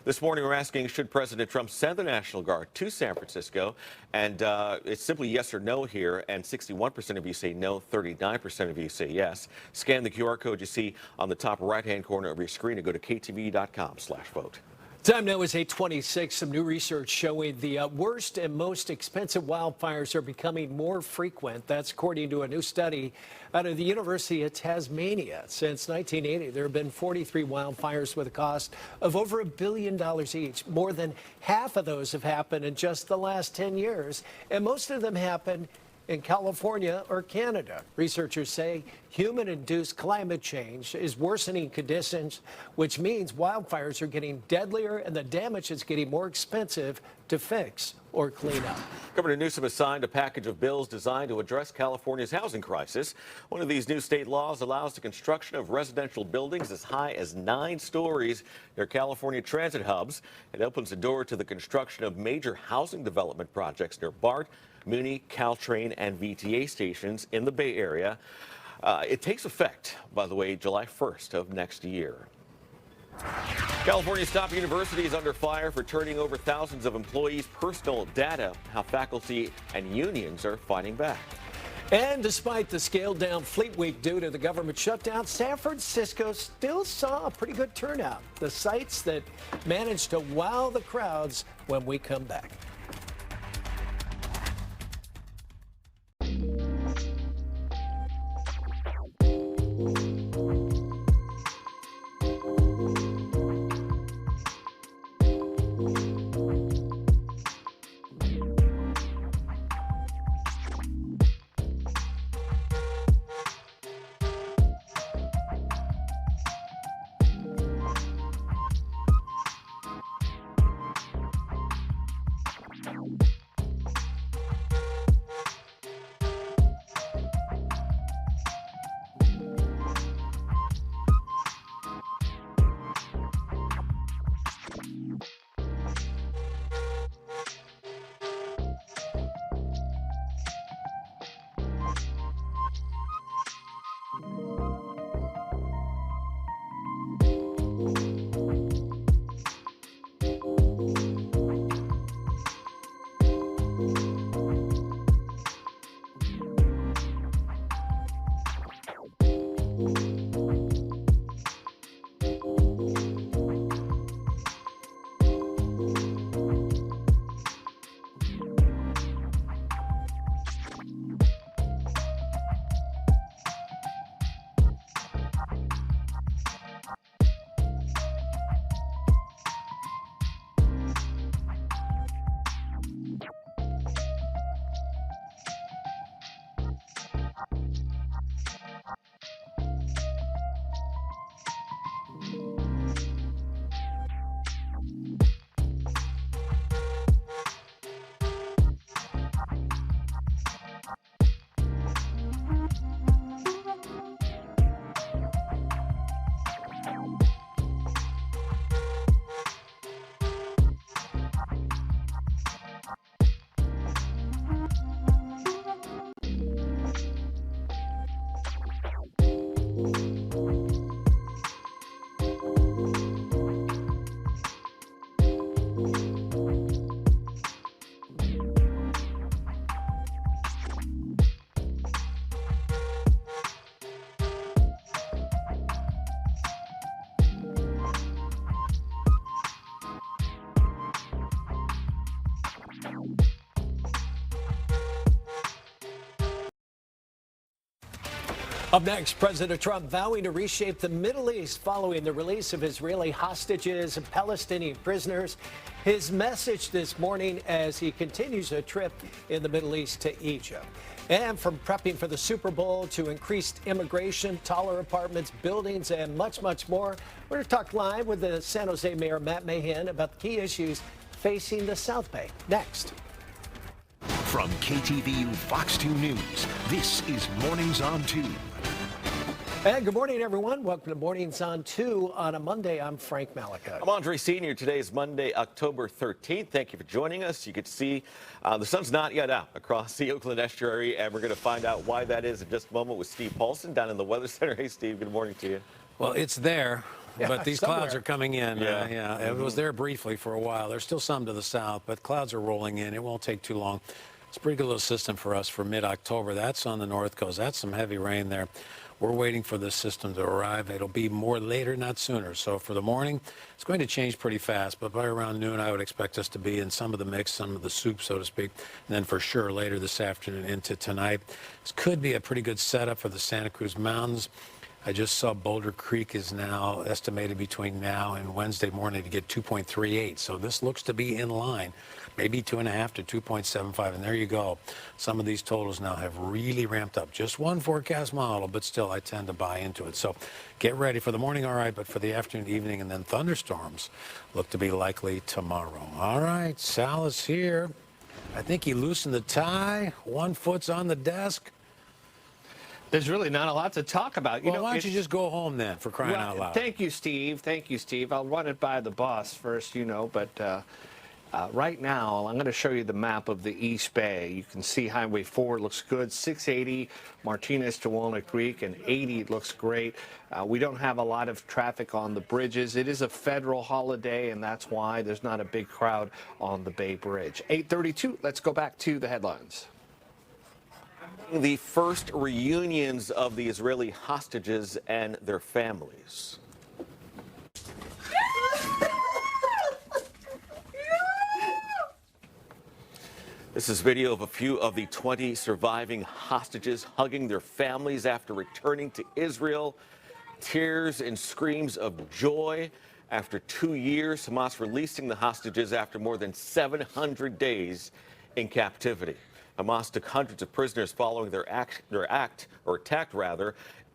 This morning, we're asking, should President Trump send the National Guard to San Francisco? And it's simply yes or no here. And 61% of you say no, 39% of you say yes. Scan the QR code you see on the top right-hand corner of your screen and go to ktvu.com/vote. Time now is 8:26. Some new research showing the worst and most expensive wildfires are becoming more frequent. That's according to a new study out of the University of Tasmania. Since 1980, there have been 43 wildfires with a cost of over $1 billion each. More than half of those have happened in just the last 10 years, and most of them happened in California or Canada. Researchers say human-induced climate change is worsening conditions, which means wildfires are getting deadlier and the damage is getting more expensive to fix or clean up. Governor Newsom has signed a package of bills designed to address California's housing crisis. One of these new state laws allows the construction of residential buildings as high as 9 stories near California transit hubs. It opens the door to the construction of major housing development projects near BART, Muni, Caltrain, and VTA stations in the Bay Area. It takes effect, by the way, July 1st of next year. California's top university is under fire for turning over thousands of employees' personal data. How faculty and unions are fighting back. And despite the scaled-down Fleet Week due to the government shutdown, San Francisco still saw a pretty good turnout. The sites that managed to wow the crowds when we come back. Up next, President Trump vowing to reshape the Middle East following the release of Israeli hostages and Palestinian prisoners. His message this morning as he continues a trip in the Middle East to Egypt. And from prepping for the Super Bowl to increased immigration, taller apartments, buildings, and much, much more, we're going to talk live with the San Jose Mayor Matt Mahan about the key issues facing the South Bay. Next. From KTVU Fox 2 News, this is Mornings on 2. And good morning, everyone. Welcome to Mornings on 2 on a Monday. I'm Frank Malika. I'm Andre Sr. Today is Monday, October 13th. Thank you for joining us. You can see the sun's not yet out across the Oakland estuary, and we're going to find out why that is in just a moment with Steve Paulson down in the Weather Center. Hey, Steve, good morning to you. Well, it's there, but these somewhere. clouds are coming in. Yeah. It was there briefly for a while. There's still some to the south, but clouds are rolling in. It won't take too long. It's a pretty good little system for us for mid-October. That's on the north coast. That's some heavy rain there. We're waiting for this system to arrive. It'll be more later, not sooner. So for the morning, it's going to change pretty fast. But by around noon, I would expect us to be in some of the mix, some of the soup, so to speak. And then for sure, later this afternoon into tonight. This could be a pretty good setup for the Santa Cruz Mountains. I just saw Boulder Creek is now estimated between now and Wednesday morning to get 2.38. So this looks to be in line, maybe 2.5 to 2.75. And there you go. Some of these totals now have really ramped up. Just one forecast model, but still I tend to buy into it. So get ready for the morning, all right, but for the afternoon, evening, and then thunderstorms look to be likely tomorrow. All right, Sal is here. I think he loosened the tie. 1 foot's on the desk. There's really not a lot to talk about. Well, why don't you just go home then, for crying out loud? Thank you, Steve. Thank you, Steve. I'll run it by the boss first, but right now I'm going to show you the map of the East Bay. You can see Highway 4 looks good, 680 Martinez to Walnut Creek, and 80 looks great. We don't have a lot of traffic on the bridges. It is a federal holiday, and that's why there's not a big crowd on the Bay Bridge. 8:32, let's go back to the headlines. The first reunions of the Israeli hostages and their families. This is video of a few of the 20 surviving hostages hugging their families after returning to Israel. Tears and screams of joy. After 2 years, Hamas releasing the hostages after more than 700 days in captivity. Hamas took hundreds of prisoners following their attack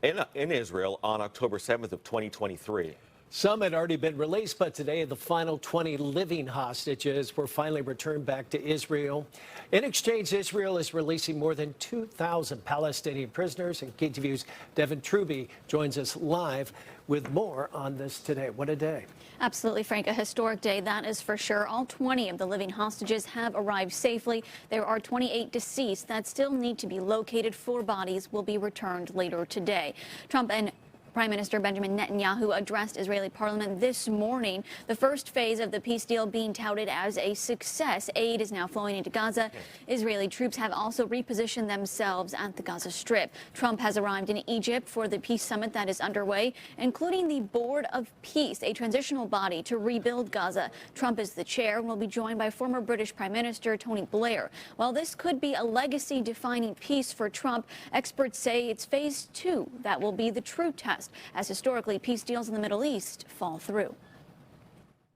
in Israel on October 7th of 2023. Some had already been released, but today the final 20 living hostages were finally returned back to Israel. In exchange, Israel is releasing more than 2,000 Palestinian prisoners, and KTVU's Devin Truby joins us live with more on this today. What a day. Absolutely, Frank. A historic day, that is for sure. All 20 of the living hostages have arrived safely. There are 28 deceased that still need to be located. 4 bodies will be returned later today. Trump and Prime Minister Benjamin Netanyahu addressed Israeli parliament this morning. The first phase of the peace deal being touted as a success. Aid is now flowing into Gaza. Israeli troops have also repositioned themselves at the Gaza Strip. Trump has arrived in Egypt for the peace summit that is underway, including the Board of Peace, a transitional body to rebuild Gaza. Trump is the chair and will be joined by former British Prime Minister Tony Blair. While this could be a legacy-defining piece for Trump, experts say it's phase 2 that will be the true test, as historically peace deals in the Middle East fall through.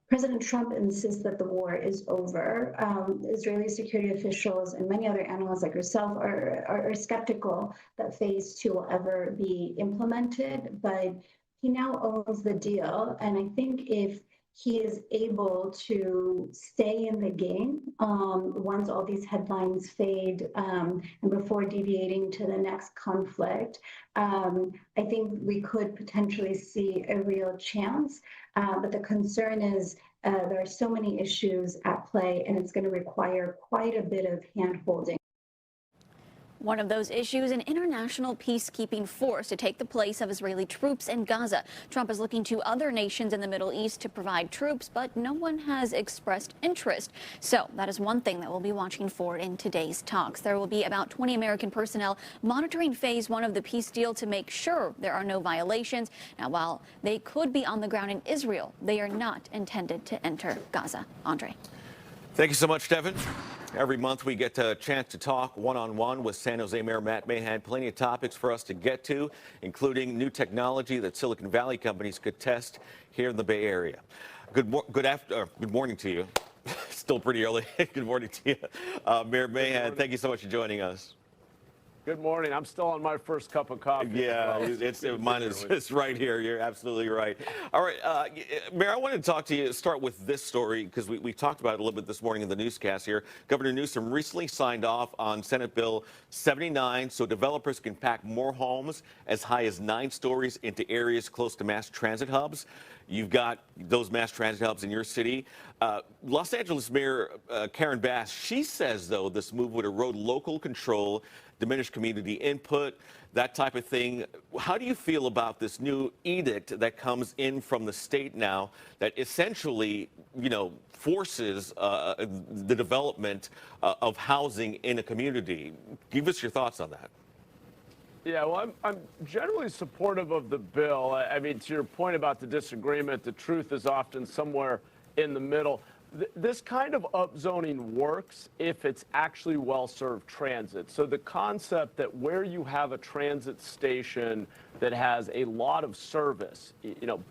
President Trump insists that the war is over. Israeli security officials and many other analysts like yourself are skeptical that phase 2 will ever be implemented, but he now owns the deal. And I think if he is able to stay in the game once all these headlines fade and before deviating to the next conflict, I think we could potentially see a real chance. But the concern is there are so many issues at play, and it's going to require quite a bit of hand-holding. One of those issues, an international peacekeeping force to take the place of Israeli troops in Gaza. Trump is looking to other nations in the Middle East to provide troops, but no one has expressed interest. So that is one thing that we'll be watching for in today's talks. There will be about 20 American personnel monitoring phase 1 of the peace deal to make sure there are no violations. Now, while they could be on the ground in Israel, they are not intended to enter Gaza. Andre. Thank you so much, Devin. Every month we get a chance to talk one-on-one with San Jose Mayor Matt Mahan. Plenty of topics for us to get to, including new technology that Silicon Valley companies could test here in the Bay Area. Good morning to you. Still pretty early. Good morning to you, Mayor Mahan. Thank you so much for joining us. Good morning. I'm still on my first cup of coffee. Yeah, mine is right here. You're absolutely right. All right, Mayor, I wanted to talk to you, start with this story, because we talked about it a little bit this morning in the newscast here. Governor Newsom recently signed off on Senate Bill 79, so developers can pack more homes as high as 9 stories into areas close to mass transit hubs. You've got those mass transit hubs in your city. Los Angeles Mayor Karen Bass, she says, though, this move would erode local control, diminish community input, that type of thing. How do you feel about this new edict that comes in from the state now that essentially, forces the development of housing in a community? Give us your thoughts on that. Yeah, well, I'm generally supportive of the bill. I mean, to your point about the disagreement, the truth is often somewhere in the middle. This kind of upzoning works if it's actually well-served transit. So the concept that where you have a transit station that has a lot of service,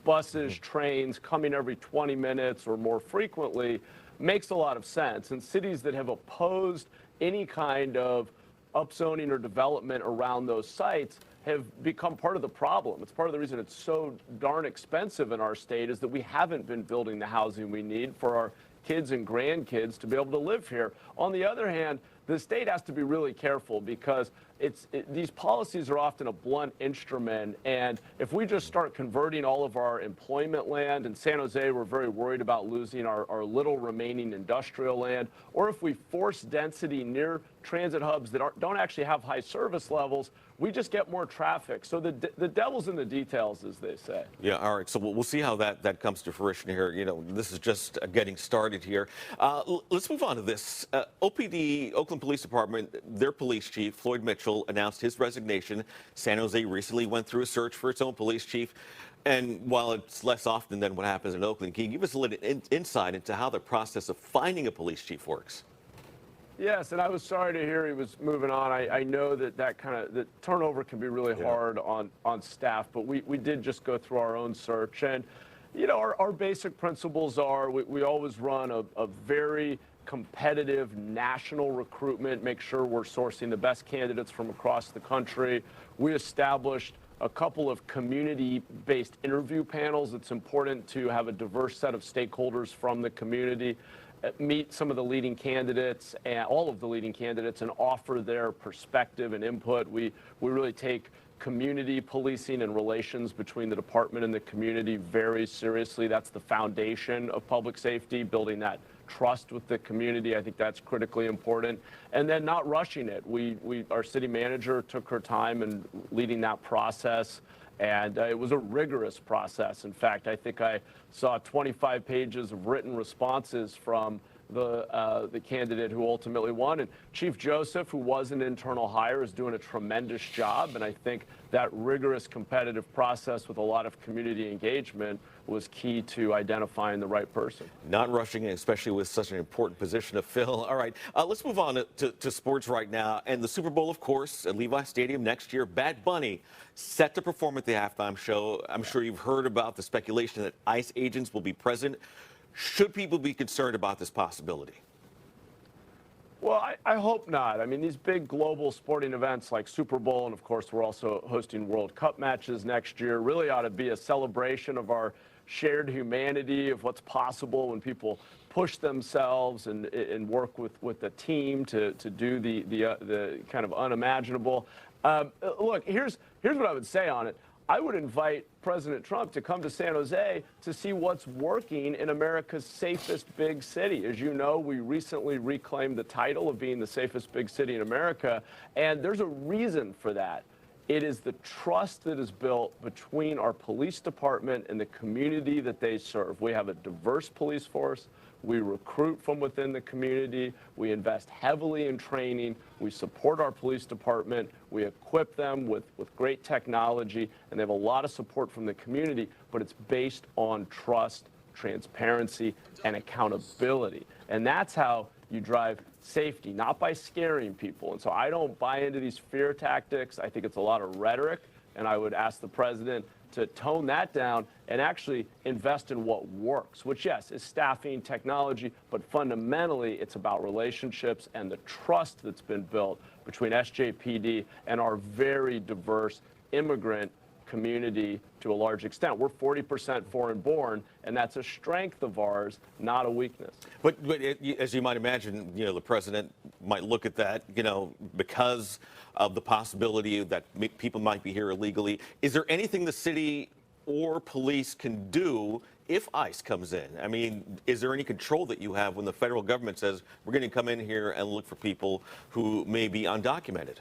buses, trains coming every 20 minutes or more frequently, makes a lot of sense. And cities that have opposed any kind of upzoning or development around those sites have become part of the problem. It's part of the reason it's so darn expensive in our state, is that we haven't been building the housing we need for our kids and grandkids to be able to live here. On the other hand, the state has to be really careful, because these policies are often a blunt instrument, and if we just start converting all of our employment land, in San Jose we're very worried about losing our little remaining industrial land, or if we force density near transit hubs that don't actually have high service levels, we just get more traffic. So the devil's in the details, as they say. Yeah, all right. So we'll see how that comes to fruition here. This is just getting started here. Let's move on to this. OPD, Oakland Police Department, their police chief, Floyd Mitchell, announced his resignation. San Jose recently went through a search for its own police chief. And while it's less often than what happens in Oakland, can you give us a little insight into how the process of finding a police chief works? Yes, and I was sorry to hear he was moving on. I know that turnover can be really hard on staff, but we did just go through our own search. And, our basic principles are we always run a very competitive national recruitment, make sure we're sourcing the best candidates from across the country. We established a couple of community-based interview panels. It's important to have a diverse set of stakeholders from the community, meet some of the leading candidates, and all of the leading candidates, and offer their perspective and input. We really take community policing and relations between the department and the community very seriously. That's the foundation of public safety, building that trust with the community. I think that's critically important. And then not rushing it. Our city manager took her time in leading that process, and it was a rigorous process. In fact, I think I saw 25 pages of written responses from the candidate who ultimately won. And Chief Joseph, who was an internal hire, is doing a tremendous job. And I think that rigorous competitive process with a lot of community engagement was key to identifying the right person. Not rushing it, especially with such an important position to fill. All right, let's move on to sports right now. And the Super Bowl, of course, at Levi Stadium next year. Bad Bunny set to perform at the halftime show. I'm sure you've heard about the speculation that ICE agents will be present. Should people be concerned about this possibility? Well, I hope not. I mean, these big global sporting events like Super Bowl, and of course we're also hosting World Cup matches next year, really ought to be a celebration of our shared humanity, of what's possible when people push themselves and work with a team to do the kind of unimaginable. Look, here's what I would say on it. I would invite President Trump to come to San Jose to see what's working in America's safest big city. As you know, we recently reclaimed the title of being the safest big city in America, and there's a reason for that. It is the trust that is built between our police department and the community that they serve. We have a diverse police force. We recruit from within the community. We invest heavily in training. We support our police department. We equip them with great technology, and they have a lot of support from the community, but it's based on trust, transparency, and accountability. And that's how you drive safety, not by scaring people. And so I don't buy into these fear tactics. I think it's a lot of rhetoric, and I would ask the president to tone that down and actually invest in what works, which, yes, is staffing, technology, but fundamentally it's about relationships and the trust that's been built between SJPD and our very diverse immigrant community to a large extent. We're 40% foreign born, and that's a strength of ours, not a weakness. But as you might imagine, the president might look at that, because of the possibility that people might be here illegally. Is there anything the city or police can do if ICE comes in? I mean, is there any control that you have when the federal government says, we're going to come in here and look for people who may be undocumented?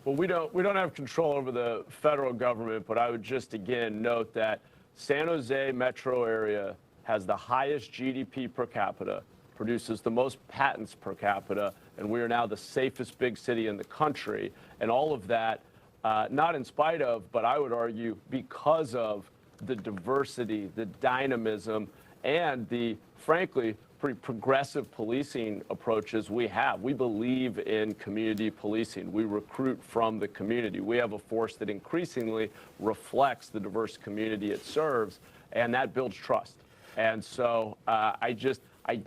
Well, we don't have control over the federal government, but I would just again note that San Jose metro area has the highest GDP per capita, produces the most patents per capita, and we are now the safest big city in the country. And all of that, not in spite of, but I would argue because of the diversity, the dynamism, and the, frankly, pretty progressive policing approaches we have. We believe in community policing. We recruit from the community. We have a force that increasingly reflects the diverse community it serves, and that builds trust. And so I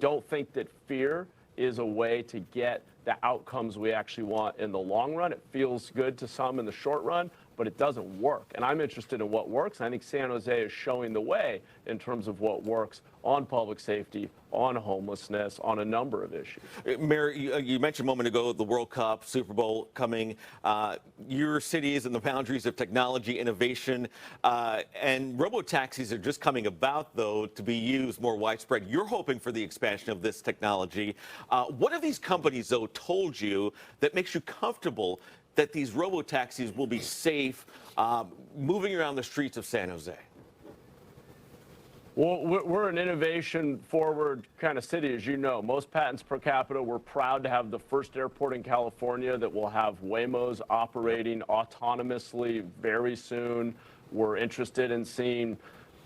don't think that fear is a way to get the outcomes we actually want in the long run. It feels good to some in the short run, but it doesn't work. And I'm interested in what works. I think San Jose is showing the way in terms of what works on public safety, on homelessness, on a number of issues. Mayor, you mentioned a moment ago the World Cup, Super Bowl coming. Your city is in the boundaries of technology, innovation, and robo-taxis are just coming about, though, to be used more widespread. You're hoping for the expansion of this technology. What have these companies, though, told you that makes you comfortable that these robo-taxis will be safe moving around the streets of San Jose? Well, we're an innovation-forward kind of city, as you know. Most patents per capita. We're proud to have the first airport in California that will have Waymos operating autonomously very soon. We're interested in seeing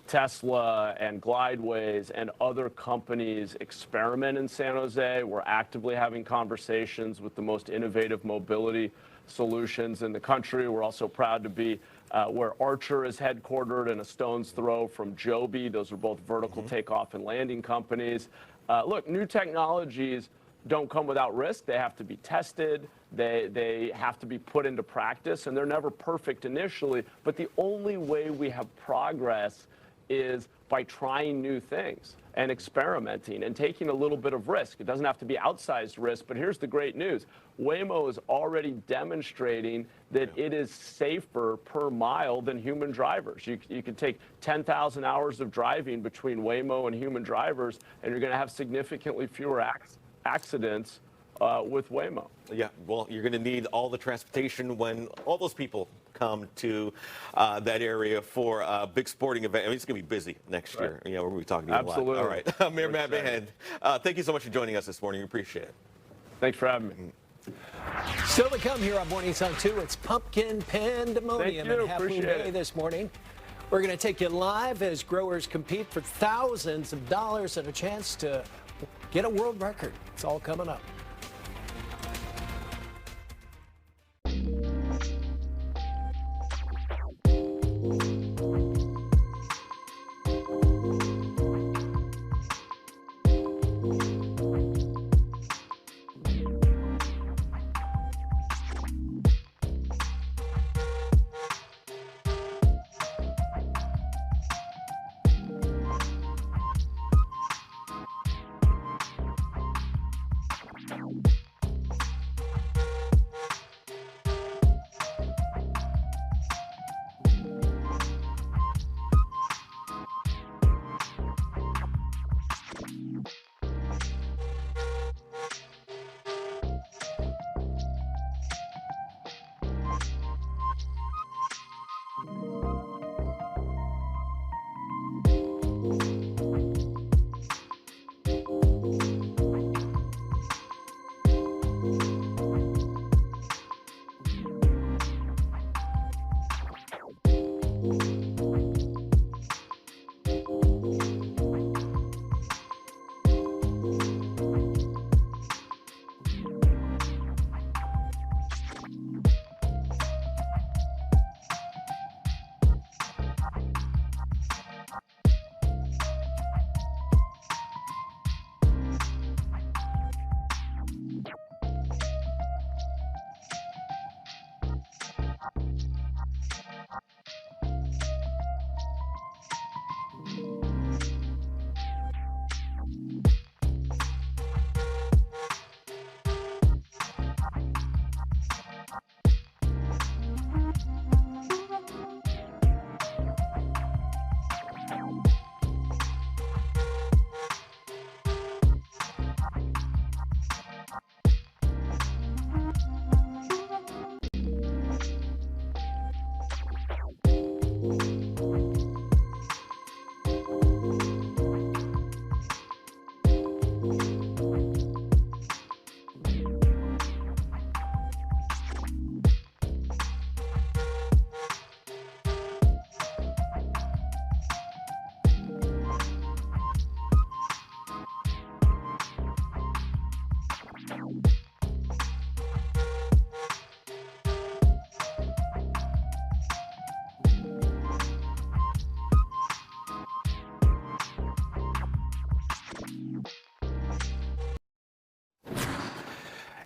Tesla and Glideways and other companies experiment in San Jose. We're actively having conversations with the most innovative mobility solutions in the country. We're also proud to be where Archer is headquartered and a stone's throw from Joby. Those are both vertical takeoff and landing companies. Look, new technologies don't come without risk. They have to be tested. They have to be put into practice, and they're never perfect initially. But the only way we have progress is by trying new things and experimenting and taking a little bit of risk. It doesn't have to be outsized risk, but here's the great news. Waymo is already demonstrating that it is safer per mile than human drivers. You can take 10,000 hours of driving between Waymo and human drivers, and you're going to have significantly fewer accidents with Waymo. Yeah, well, you're going to need all the transportation when all those people come to that area for a big sporting event. I mean, it's going to be busy next year. We're going to be talking to you Absolutely. a lot. All right. Mayor Matt Mahan, thank you so much for joining us this morning. We appreciate it. Thanks for having me. Still to come here on Morning Sun 2, it's pumpkin pandemonium Thank you. in Half Moon Appreciate Bay it. this morning. We're going to take you live as growers compete for thousands of dollars and a chance to get a world record. It's all coming up.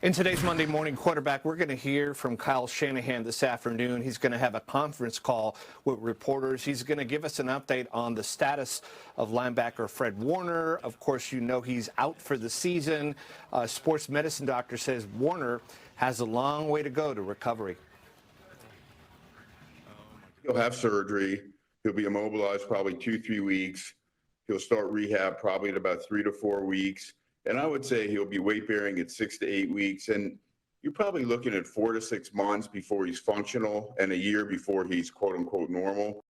In today's Monday Morning Quarterback, we're going to hear from Kyle Shanahan this afternoon. He's going to have a conference call with reporters. He's going to give us an update on the status of linebacker Fred Warner. Of course, you know he's out for the season. Sports medicine doctor says Warner has a long way to go to recovery. He'll have surgery. He'll be immobilized probably 2-3 weeks. He'll start rehab probably in about 3 to 4 weeks. And I would say he'll be weight bearing at 6 to 8 weeks. And you're probably looking at 4 to 6 months before he's functional and a year before he's quote unquote normal.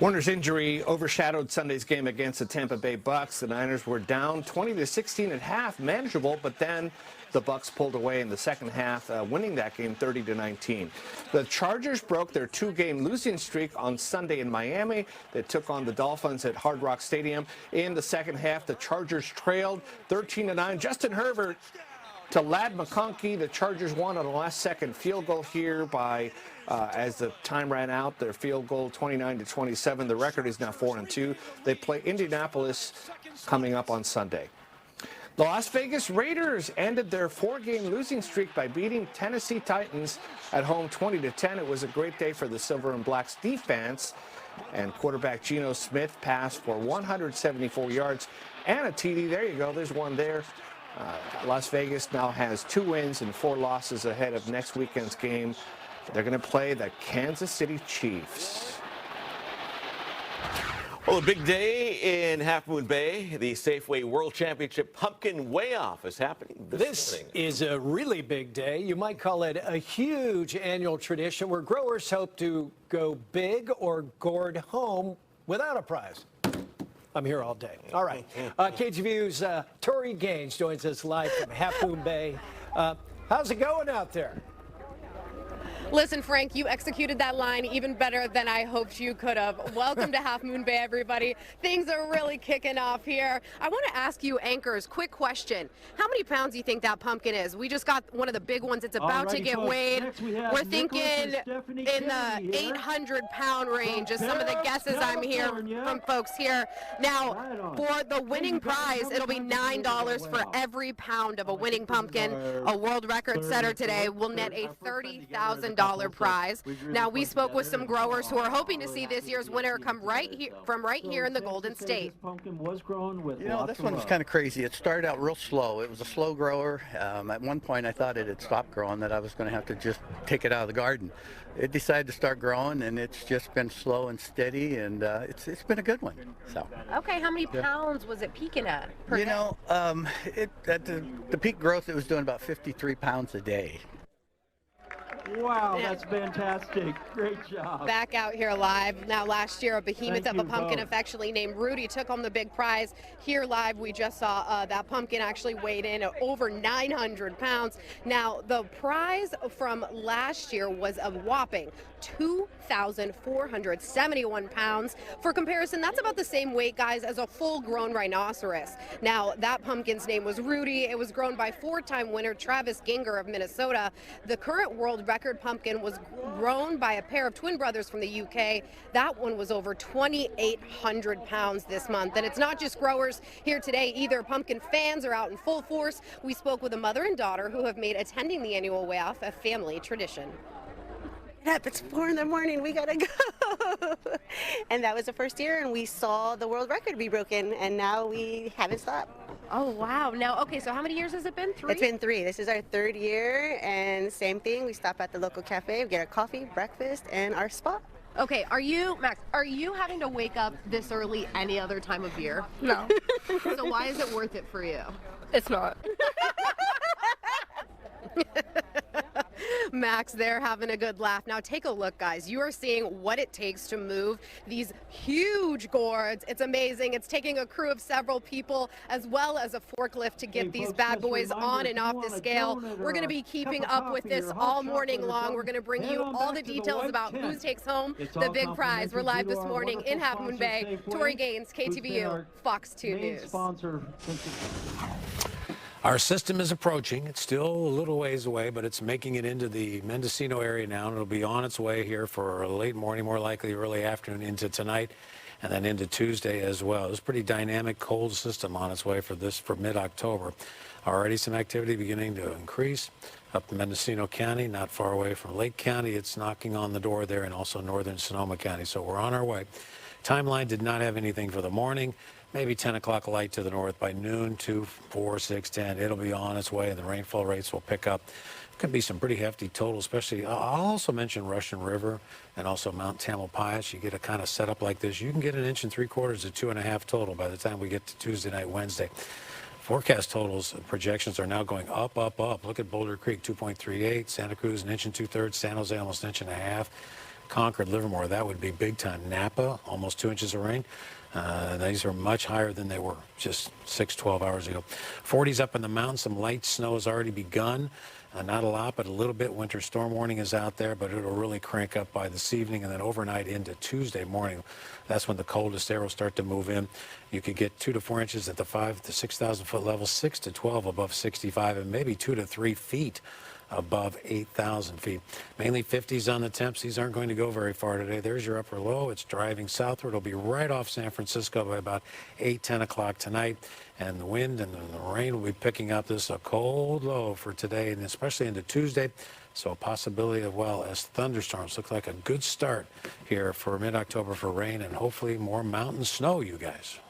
Warner's injury overshadowed Sunday's game against the Tampa Bay Bucks. The Niners were down 20-16 at half, manageable, but then the Bucks pulled away in the second half, winning that game 30-19. The Chargers broke their 2-game losing streak on Sunday in Miami. They took on the Dolphins at Hard Rock Stadium. In the second half, the Chargers trailed 13-9. Justin Herbert to Ladd McConkey. The Chargers won on a last-second field goal here by as the time ran out. Their field goal 29-27. The record is now 4-2. They play Indianapolis coming up on Sunday. The Las Vegas Raiders ended their 4-game losing streak by beating Tennessee Titans at home 20-10. It was a great day for the Silver and Blacks defense, and quarterback Geno Smith passed for 174 yards and a TD. There you go. There's one there. Las Vegas now has 2 wins and 4 losses ahead of next weekend's game. They're going to play the Kansas City Chiefs. Well, a big day in Half Moon Bay. The Safeway World Championship Pumpkin Weigh-Off is happening this morning. Is a really big day. You might call it a huge annual tradition where growers hope to go big or gourd home without a prize. I'm here all day. All right. KTVU's Tori Gaines joins us live from Half Moon Bay. How's it going out there? Listen, Frank, you executed that line even better than I hoped you could have. Welcome to Half Moon Bay, everybody. Things are really kicking off here. I want to ask you, anchors, quick question. How many pounds do you think that pumpkin is? We just got one of the big ones. It's about to get weighed. We're thinking in the 800-pound range is some of the guesses I'm hearing from folks here. Now, for the winning prize, it'll be $9 for every pound of a winning pumpkin. A world record setter today will net a $30,000 prize. Now, we spoke with some growers who are hoping to see this year's winner come right here in the Golden State. You know, this one was kind of crazy. It started out real slow. It was a slow grower. At one point, I thought it had stopped growing, that I was going to have to just take it out of the garden. It decided to start growing, and it's just been slow and steady, and it's been a good one. So. Okay, how many pounds was it peaking at? You know, at the peak growth, it was doing about 53 pounds a day. Wow, that's fantastic. Great job. Back out here live. Now, last year, a behemoth of a pumpkin affectionately named Rudy took home the big prize. Here live, we just saw that pumpkin actually weighed in at over 900 pounds. Now, the prize from last year was a whopping 2,471 pounds. For comparison, that's about the same weight, guys, as a full-grown rhinoceros. Now, that pumpkin's name was Rudy. It was grown by 4-time winner Travis Ginger of Minnesota. The current world record pumpkin was grown by a pair of twin brothers from the UK. That one was over 2,800 pounds this month. And it's not just growers here today either. Pumpkin fans are out in full force. We spoke with a mother and daughter who have made attending the annual weigh-off a family tradition. It's 4 in the morning, we gotta go. And that was the first year, and we saw the world record be broken, and now we haven't stopped. Oh, wow. Now, okay, so how many years has it been? 3? It's been 3. This is our 3rd year, and same thing. We stop at the local cafe, we get our coffee, breakfast, and our spa. Okay, Max, are you having to wake up this early any other time of year? No. So why is it worth it for you? It's not. Max, they're having a good laugh. Now take a look, guys. You are seeing what it takes to move these huge gourds. It's amazing. It's taking a crew of several people as well as a forklift to get these bad boys on and off the scale. We're going to be keeping up with this all morning long. We're going to bring you all the details about who takes home the big prize. We're live this morning in Half Moon Bay. Tori Gaines, KTVU, Fox 2 News. Our system is approaching. It's still a little ways away, but it's making it into the Mendocino area now, and it'll be on its way here for late morning, more likely early afternoon into tonight, and then into Tuesday as well. It's a pretty dynamic cold system on its way for mid-October. Already some activity beginning to increase up in Mendocino County, not far away from Lake County. It's knocking on the door there, and also northern Sonoma County. So we're on our way. Timeline did not have anything for the morning. Maybe 10 o'clock light to the north by noon, 2, 4, 6, 10. It'll be on its way, and the rainfall rates will pick up. Could be some pretty hefty total, especially. I'll also mention Russian River and also Mount Tamalpais. You get a kind of setup like this, you can get 1 3/4 to 2.5 total by the time we get to Tuesday night, Wednesday. Forecast totals projections are now going up, up, up. Look at Boulder Creek, 2.38. Santa Cruz, 1 2/3. San Jose, almost 1.5 inches. Concord, Livermore, that would be big time. Napa, almost 2 inches of rain. These are much higher than they were just 6, 12 hours ago. 40s up in the mountains. Some light snow has already begun. Not a lot, but a little bit. Winter storm warning is out there, but it'll really crank up by this evening and then overnight into Tuesday morning. That's when the coldest air will start to move in. You could get 2 to 4 inches at the 5 to 6,000 foot level, 6 to 12 above 65, and maybe 2 to 3 feet above 8,000 feet. Mainly 50s on the temps. These aren't going to go very far today. There's your upper low. It's driving southward. It'll be right off San Francisco by about 8, 10 o'clock tonight. And the wind and the rain will be picking up. This is a cold low for today, and especially into Tuesday. So a possibility of, well, as thunderstorms. Look like a good start here for mid-October for rain and hopefully more mountain snow, you guys.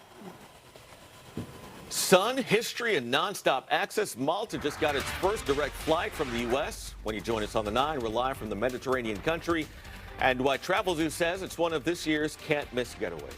Sun, history, and nonstop access. Malta just got its first direct flight from the U.S. When you join us on the 9, we're live from the Mediterranean country. And why Travel Zoo says it's one of this year's can't-miss getaways.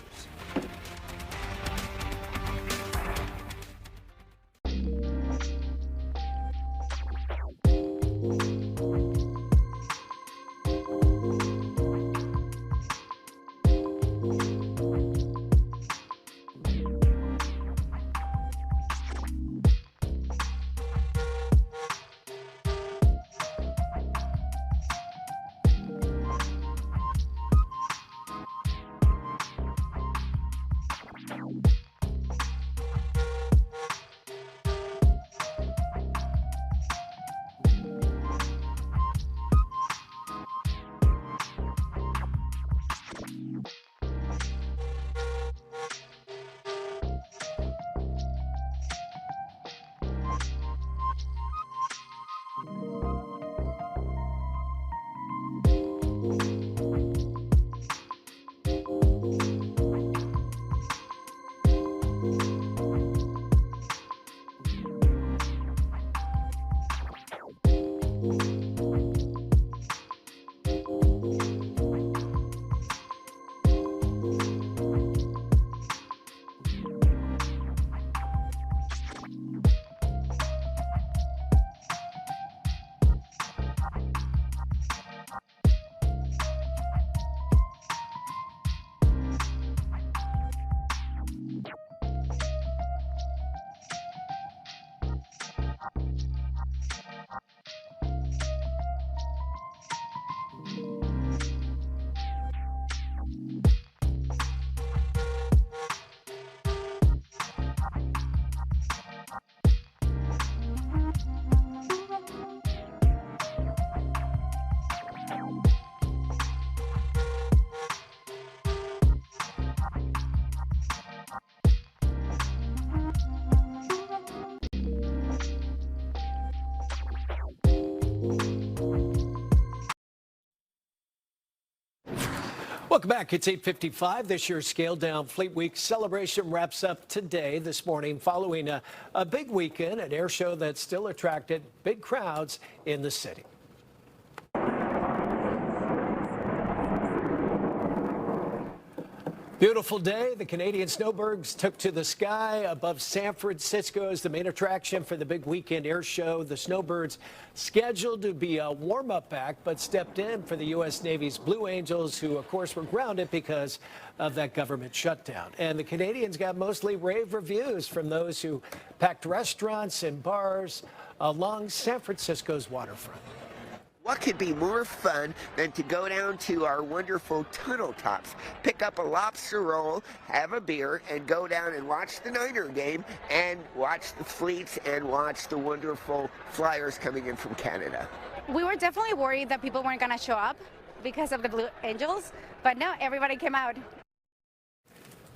Welcome back. It's 8:55. This year's Scaled Down Fleet Week celebration wraps up today, this morning, following a big weekend, an air show that still attracted big crowds in the city. Beautiful day. The Canadian snowbirds took to the sky above San Francisco as the main attraction for the big weekend air show. The snowbirds scheduled to be a warm-up act, but stepped in for the U.S. Navy's Blue Angels, who, of course, were grounded because of that government shutdown. And the Canadians got mostly rave reviews from those who packed restaurants and bars along San Francisco's waterfront. What could be more fun than to go down to our wonderful tunnel tops, pick up a lobster roll, have a beer, and go down and watch the Niner game and watch the fleets and watch the wonderful Flyers coming in from Canada. We were definitely worried that people weren't going to show up because of the Blue Angels, but no, everybody came out.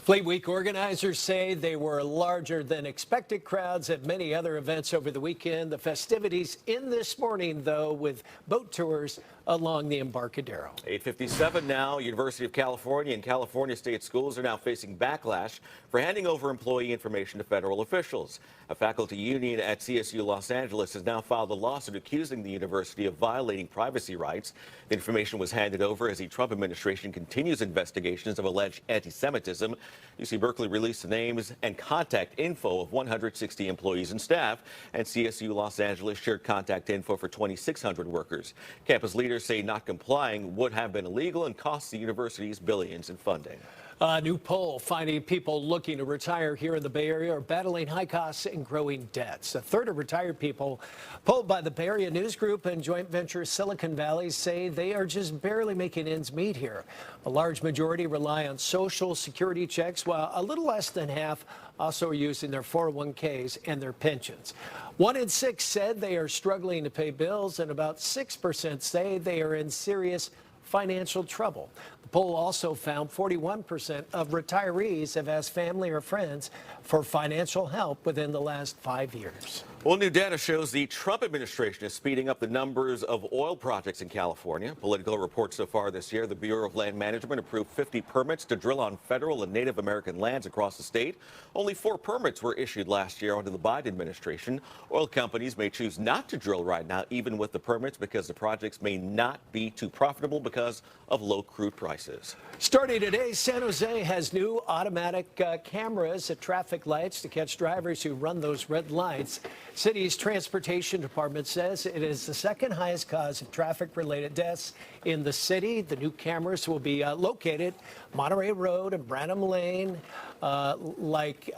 Fleet Week organizers say they were larger than expected crowds at many other events over the weekend. The festivities in this morning, though, with boat tours along the Embarcadero. 8:57 now. University of California and California state schools are now facing backlash for handing over employee information to federal officials. A faculty union at CSU Los Angeles has now filed a lawsuit accusing the university of violating privacy rights. The information was handed over as the Trump administration continues investigations of alleged anti-Semitism. UC Berkeley released the names and contact info of 160 employees and staff, and CSU Los Angeles shared contact info for 2,600 workers. Campus leaders say not complying would have been illegal and cost the universities billions in funding. A new poll finding people looking to retire here in the Bay Area are battling high costs and growing debts. A third of retired people polled by the Bay Area News Group and joint venture Silicon Valley say they are just barely making ends meet here. A large majority rely on Social Security checks, while a little less than half also are using their 401ks and their pensions. 1 in 6 said they are struggling to pay bills, and about 6% say they are in serious financial trouble. The poll also found 41% of retirees have asked family or friends for financial help within the last 5 years. Well, new data shows the Trump administration is speeding up the numbers of oil projects in California. Politico reports so far this year, the Bureau of Land Management approved 50 permits to drill on federal and Native American lands across the state. Only 4 permits were issued last year under the Biden administration. Oil companies may choose not to drill right now, even with the permits, because the projects may not be too profitable because of low crude prices. Starting today, San Jose has new automatic cameras at traffic lights to catch drivers who run those red lights. City's transportation department says it is the second highest cause of traffic-related deaths in the city. The new cameras will be located Monterey Road and Branham Lane, Light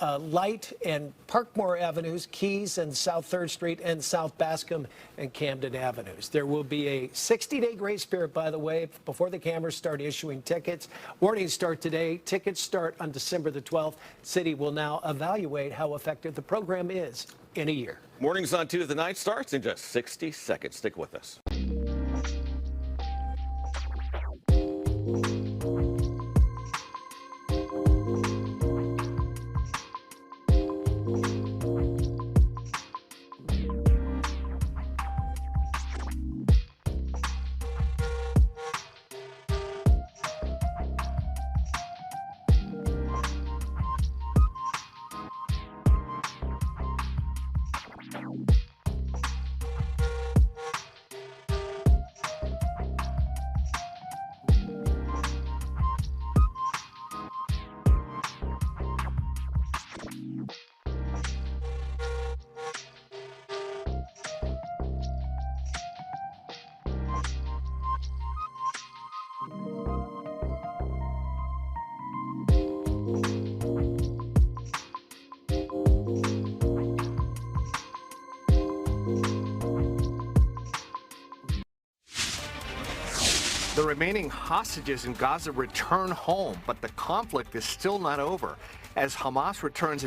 and Parkmore Avenues, Keys and South 3rd Street, and South Bascom and Camden Avenues. There will be a 60-day grace period, by the way, before the cameras start issuing tickets. Warnings start today. Tickets start on December the 12th. City will now evaluate how effective the program is in a year. Mornings on Tuesday night starts in just 60 seconds. Stick with us. The remaining hostages in Gaza return home, but the conflict is still not over. As Hamas returns